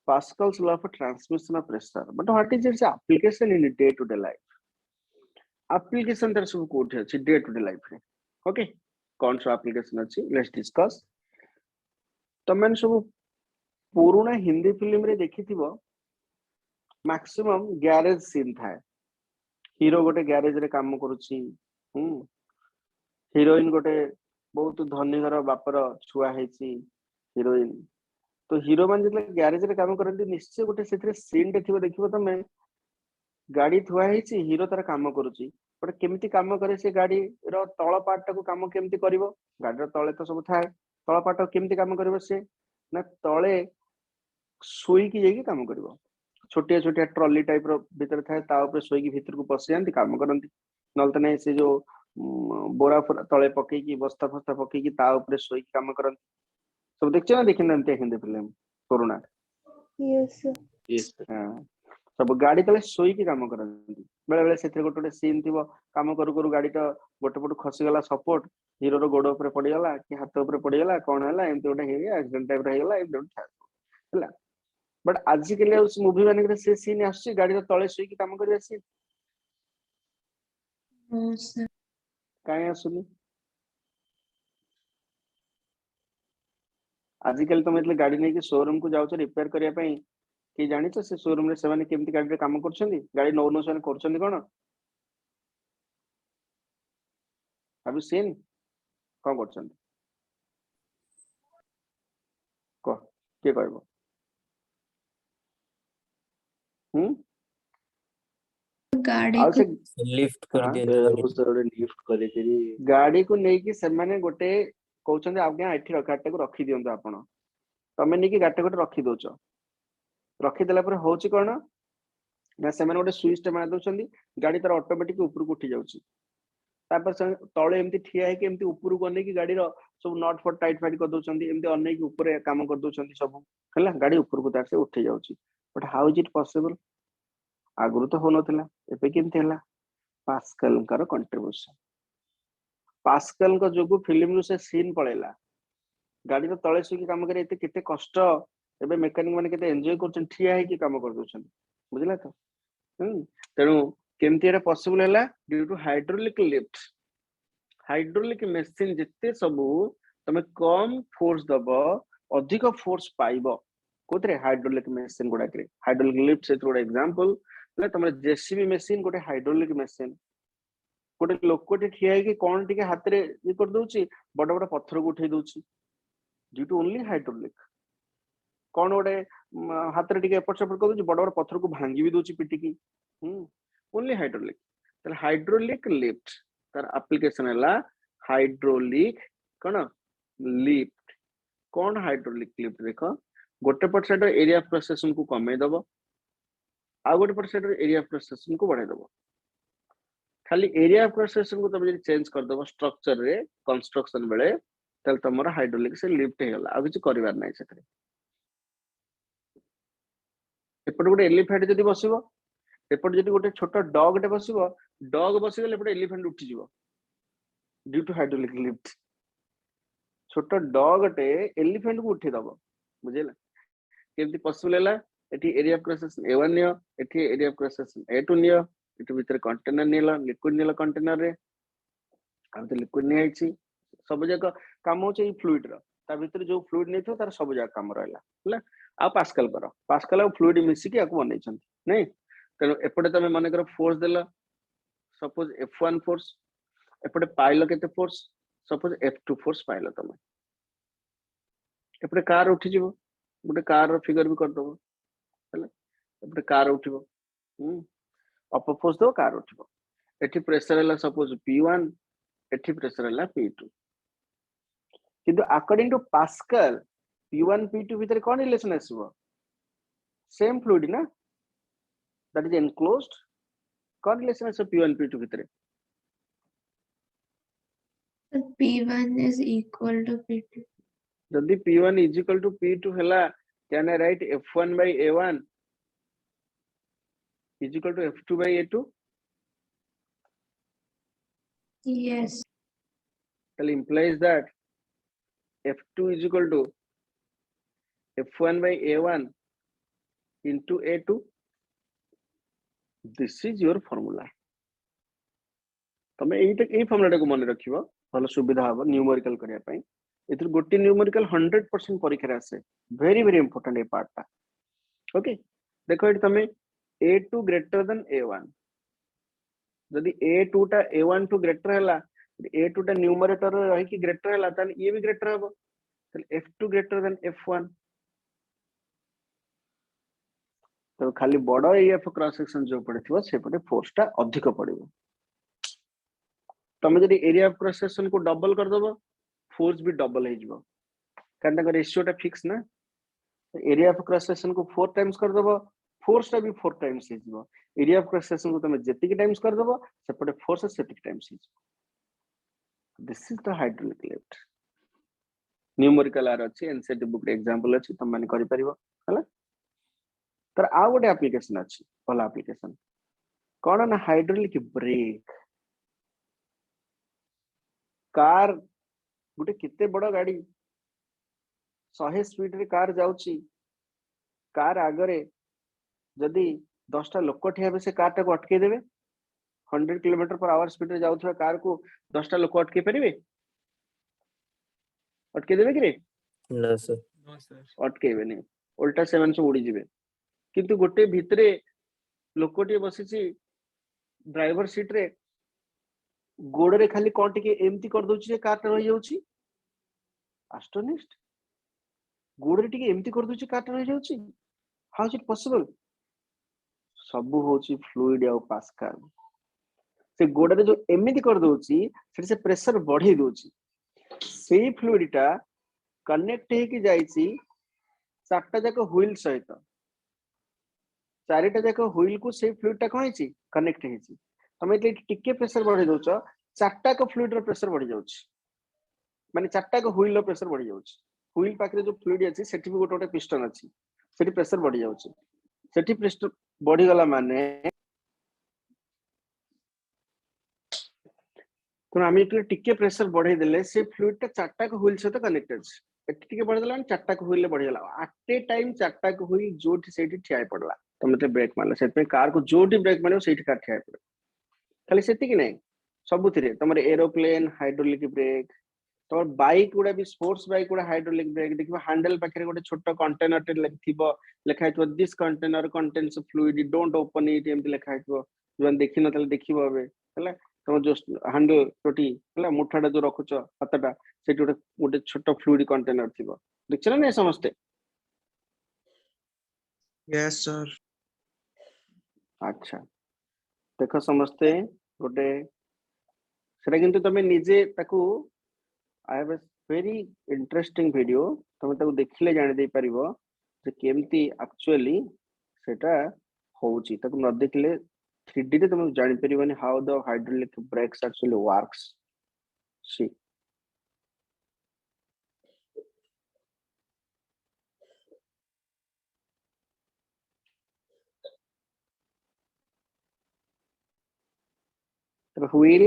Pascal's law of transmission of pressure but what is its application in day to day life application तर सब कोठे अछि day to day life रे okay कौन सा application अछि let's discuss तमें सब पुराना हिंदी फिल्म रे देखिथिबो मैक्सिमम गैरेज सीन थाए हीरो गोटे गैरेज रे काम करूची हीरोइन गोटे बहुत धनी घर बापर छुआ हेची हीरोइन तो हीरो मान जब गैरेज रे काम करती निश्चय गोटे से सीन टे थिबो देखिबो तमे गाड़ी थुआ हेची हीरो तार काम करूची बट केमिति काम करे से गाड़ी रो तळ पार्ट टाको काम केमिति करिवो गाड़ी रो तळे तो सब थाए तळ पार्ट केमिति काम करिवो से ना तळे सोई की जाई काम करिवो छोटिया छोटिया ट्रॉली टाइप रो भीतर थाए ता ऊपर सोई की भीतर को पसि जानती काम करंती नलते नहीं से जो बोरा तळे पकई की बस्ता फस्ता पकई की ता ऊपर सोई की काम करंती सब देखछ ना देखिन एमते हिंदी फिल्म कोरोना Yes, sir. Yes, sir. हां सब गाड़ी तले सोई की काम करंती बेले बेले सेथे गोटे सीन थिबो काम करू करू गाड़ी तो गोटे पट खसी गला सपोर्ट हीरो रो गोड़ ऊपर पड़ी गला कि हाथ ऊपर पड़ी गला कोन हला एमते गोटे हे एक्सीडेंट टाइप रह गला एमते हला बट आज के लिए उस मूवी माने से सीन आसी गाड़ी रो तळे सोई की काम करी आसी No, sir. काहे आसुनी आजिकल तुम एतले गाड़ी नहीं कि शोरूम को जाउछ रिपेयर करिया पई कि जानिछ से शोरूम रे सेमाने केमती गाड़ी रे काम करछंदी गाड़ी नौ नौ सेमाने करछंदी कोन अभी सीन कोन करछंदी को के कहबो गाड़ी आ को से लिफ्ट कर हाँ, दियंती गाड़ी बहुत सारे लिफ्ट करेकरी गाड़ी को नहीं कि सेमाने गोटे कहउछंदी आज्ञा एठी गाड़ी को रखी दियंतु आपण तमे नहीं कि गाड़ी को रखी दोछ रखी देला पर होची कोन ना सेमाने गोटे स्विच टे मार दोछंदी गाड़ी तार ऑटोमेटिक ऊपर को उठी जाउची तापर से तळे एमती ठिया है कि एमती ऊपर को नै कि गाड़ी रो सब नट फट टाइट फाइट कर दोछंदी एमती अन्नै कि ऊपर काम कर दोछंदी सब हला गाड़ी ऊपर को तार से उठी जाउची but how is it possible आगुरु तो हो नथिला एपे केमती हला पास्कल कर कंट्रीब्यूशन पास्कल को जोगु फिल्म नु से सीन पळेला गाड़ी रो तळे सुकी काम करे एते केते कष्ट एबे मेकानिक माने केते एन्जॉय करछन ठिया है कि काम कर दोछन बुझला तो तेनु केमती एटा पॉसिबल हला ड्यू टू हाइड्रोलिक मशीन जिते सबु तमे कम फोर्स दबो अधिक फोर्स पाइबो कोतरे हाइड्रोलिक मशीन गुडा करे हाइड्रोलिक लिफ्ट से थोड़ा एग्जांपल ले तमे जेसीबी मशीन गोटे हाइड्रोलिक मशीन गोटे लोकोटे ठिया है कि कोन टिके हाथ रे ये कर दोची बड़ बड़ पत्थर को उठै दोची ड्यू टू ओनली हाइड्रोलिक कोन गोटे हाथ रे टिके एपट सेपट कर दोची बड़ बड़ पत्थर को भांगी भी दोची पिटी की ओनली हाइड्रोलिक तले हाइड्रोलिक लिफ्ट तार एप्लीकेशन हला हाइड्रोलिक कोन लिफ्ट कोन हाइड्रोलिक लिफ्ट देखो गोटे पट साइड एरिया ऑफ प्रोसेशन को कमे दबो आ गोटे पट साइड एरिया ऑफ प्रोसेशन को बढ़ाई दबो खाली एरिया ऑफ प्रोसेशन को तब चेंज कर दबो स्ट्रक्चर रे कंस्ट्रक्शन बेले तल तमरा हाइड्रोलिक से लिफ्ट हे गला आ किछ करिवार नै सेकरे एपट गोटे एलिफेंट जदी बसिबो एपट जदी गोटे छोटा डॉग टे बसिबो डॉग बसी गले एपट एलिफेंट उठी जिवो ड्यू टू हाइड्रोलिक लिफ्ट छोटा डॉग टे एलिफेंट को उठी दबो बुझिला केमती पॉसिबल हला एठी एरिया ऑफ प्रोसेशन A1 नियो एठी एरिया ऑफ प्रोसेशन A2 नियो एठी भीतर कंटेनर निला लिक्विड निला कंटेनर रे आ तो लिक्विड नै आइछि सब जगह काम हो छै फ्लूइड रो ता भीतर जो फ्लूइड नै थो तार सब जगह काम रहला हला आ पास्कल करो पास्कल आ फ्लूइड मिसी के आको बनै छन नै तनो एपटे तमे माने करो फोर्स देला सपोज F1 फोर्स एपटे पाइलो केते force suppose F2 force pilo तमे एपटे कार उठी जिवो गोटे कार रो फिगर भी कर दबो हला एपटे कार उठिबो अप फोर्स दो कार उठिबो एठी प्रेशर हला सपोज P1 एठी प्रेशर हला P2 किंतु according to pascal P1 P2 भीतर कोन रिलेशन आसीबो सेम फ्लूइड ना दैट इज एनक्लोज्ड कोन रिलेशन आसीबो P1 P2 भीतर P1 is equal to P2. जदी P1 is equal to P2 हला can I right F1 by A1 is equal to F2 by A2. Yes. That implies that F2 is equal to F1 by A1 into A2. This is your formula. तमे एई formula को मन रखिबो भलो सुविधा हबो numerical करिया पई एथि गोटी न्यूमेरिकल 100% परीक्षा आसे वेरी वेरी इंपोर्टेंट ए पार्ट ता ओके देखो एठी तमे A2 ग्रेटर देन A1 जदि A2 टा A1 टू ग्रेटर हला A2 टा न्यूमरेटर रही कि ग्रेटर हला त ये भी ग्रेटर हबो त F2 ग्रेटर देन F1 तो खाली बड़ एफ क्रॉस सेक्शन जो पड़थिबो सेपटे फोर्स टा अधिक पड़िबो तमे जदि एरिया ऑफ क्रॉस सेक्शन को डबल कर दबो फोर्स भी डबल हो जिवो कारण का रेशियो टा फिक्स ना एरिया ऑफ क्रॉस सेक्शन को 4 टाइम्स कर दबो फोर्स टा भी 4 टाइम्स हो जिवो एरिया ऑफ क्रॉस सेक्शन को तमे जेतिक टाइम्स कर दबो सेपटे फोर्स सेतिक टाइम्स हो जिवो this is the hydraulic lift numerical आर अछि एनसीईआरटी बुक रे एग्जांपल अछि तम माने करि परिबो हला तर आ गोटे एप्लीकेशन अछि भला एप्लीकेशन कोन ना हाइड्रोलिक ब्रेक कार गोटे केते बड़ गाड़ी 100 स्पीड रे कार जाउची कार आगरे जदि 10टा लोक ठियाबे से कार टा को अटके देबे 100 किलोमीटर पर आवर स्पीड रे जाउथवा कार को 10टा लोक अटके परिबे अटके देबे कि रे ना सर No, sir. अटकेबे नहीं उल्टा सेवन से उड़ी जिवे किंतु गोटे भितरे लोकटी बसिची ड्राइवर सीट रे गोड़ रे खाली कोन टिके एमती कर दोची जे कार टा रहि जाउची एस्टोनिश्ड गोड़ रे टिके एमती कर दोची कार टा रहि जाउची हाउ इज इट पॉसिबल सब होची फ्लूइड या पास्कल से गोड़ रे जो एमती कर दोची से प्रेशर बढ़ी दोची सेही फ्लूइड टा कनेक्ट हे कि जाईची चारटा जाक व्हील सहित चारिटा जाक व्हील को से फ्लूइड टा कोन छि कनेक्ट हेछि तमे टिके प्रेशर बढ़ी दोछ चारटा को फ्लूइड रो प्रेशर बढ़ी जाउछि माने चारटा को व्हील रो प्रेशर बढ़ी जाउछि व्हील पाखरे जो फ्लूइड अछि सेठी भी गोटे पिस्टन अछि सेठी प्रेशर बढ़ी जाउछि सेठी प्रेशर बढ़ी गला माने तो आमी टिके प्रेशर बढ़े देले से फ्लूइड टा चारटा को व्हील सहित कनेक्टेड अछि एठी टिके बढ़ी देला चारटा को व्हील बढ़ी गला एट ए टाइम चारटा को व्हील जोठी सेठी ठियाई पड़ला तमे ब्रेक मारला सेते कार को जोठी ब्रेक मारियो सेठी कार ठियाई पड़े खाली सेति कि नै सबुथिरे तमरे एरोप्लेन हाइड्रोलिक ब्रेक तमर बाइक गुडा भी स्पोर्ट्स बाइक गुडा हाइड्रोलिक ब्रेक देखिबा हैंडल पाखरे गोटे छोटो कंटेनर टे लिखथिबो लेखाइतो this container contains fluid don't open it एमति लेखाइतो जन देखि न तले देखिबो हबे हला तम जो हैंडल टोटी हला मुठाडा जो रखुछ हातटा सेठी गोटे गोटे छोटो फ्लूइड कंटेनर थिबो देखछ ना समस्ते Yes, sir. अच्छा देखो समस्ते गोटे सेटा किंतु तमे निजे ताकू I have a very interesting video तमे ताकू देखिले जानि दे परिबो जे केमती एक्चुअली सेटा होउची ताकू न देखिले 3D रे तमे जानि परिबोनी how the hydraulic brakes actually works see the wheel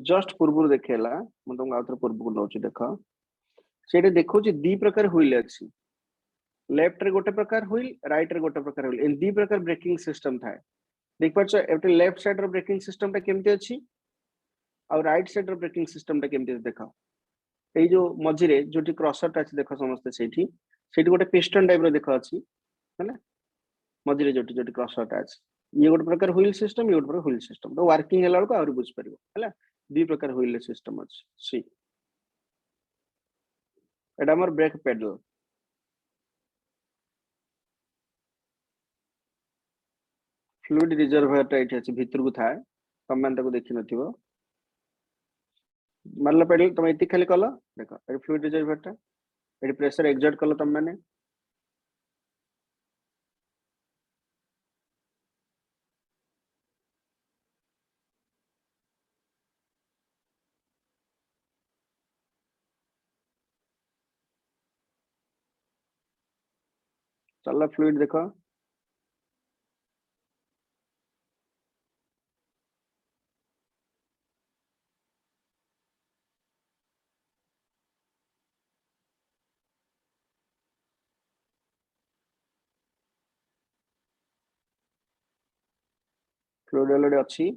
just पूर्व देखेला मैं तुमको आउथर पूर्व को नोची देखो सेटे देखो जे दी प्रकार व्हील अछि लेफ्ट रे गोटे प्रकार व्हील राइट रे गोटे प्रकार व्हील इन दी प्रकार ब्रेकिंग सिस्टम थाए देख पाछो एटे लेफ्ट साइड रो ब्रेकिंग सिस्टम ता केमते अछि और राइट साइड रो ब्रेकिंग सिस्टम ता केमते देखो ए जो मझी रे जोटी क्रॉसर अछि देखो समस्त सेठी सेठी गोटे पिस्टन टाइप रो देखो अछि हैना मझी रे जोटी जोटी क्रॉसर अछि ये गोटे प्रकार व्हील सिस्टम ये गोटे प्रकार व्हील सिस्टम तो वर्किंग हेला को और बुझ परिबो हैला दी प्रकार व्हील सिस्टम अछि सी एटा हमर ब्रेक पेडल फ्लूइड रिजर्वायर टा एठी अछि भितर को थाए तम मान ताको देखि नथिबो मारला पेडल तम एति खाली कलो देखो ए फ्लूइड रिजर्वायर टा एठी प्रेशर एक्सर्ट कलो तम माने चल फ्लूइड देखो फ्लूइड ऑलरेडी अच्छी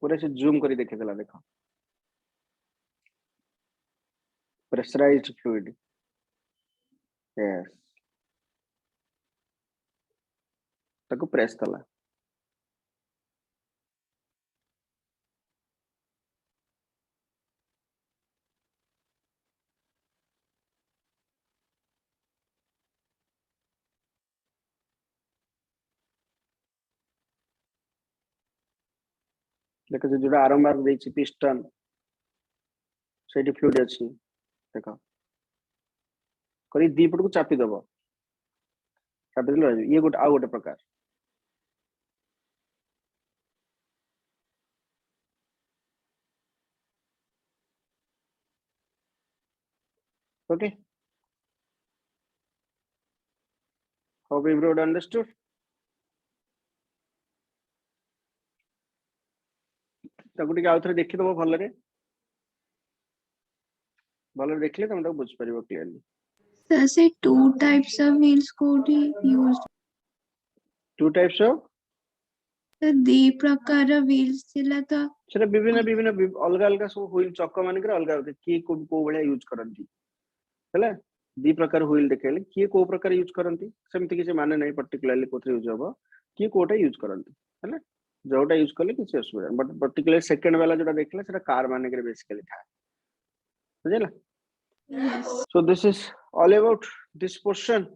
पूरे से जूम करी देखे देला देखो प्रेशराइज्ड फ्लूइड यस ताको प्रेस कला देखो जोड़ा आरंभ देछि पिस्टन सेठी फ्लूइड अछि देखो करी दी पट को चापी दबो चापी देलो ये गोटे आ गोटे प्रकार ओके hope everyone understood ताको टिके आउथरे देखि दबो भलरे देखले तम ताको बुझ परिबो clearly Sir, say two types of wheels could be used. Two types of Sir, दी प्रकार wheels थिला तो सेटा विभिन्न विभिन्न अलग अलग सब व्हील चक्क मान के अलग अलग की को बळिया यूज करंती हैला दी प्रकार व्हील देखेले की को प्रकार यूज करंती सेमति किसे माने नहीं पर्टिकुलरली कोथरे यूज होबो की कोटा यूज करंती हैला जोटा यूज करले किसी असुविधा बट पर्टिकुलर सेकंड वाला जोटा देखले सेटा कार माने के बेसिकली था बुझला yes. so this is all about this portion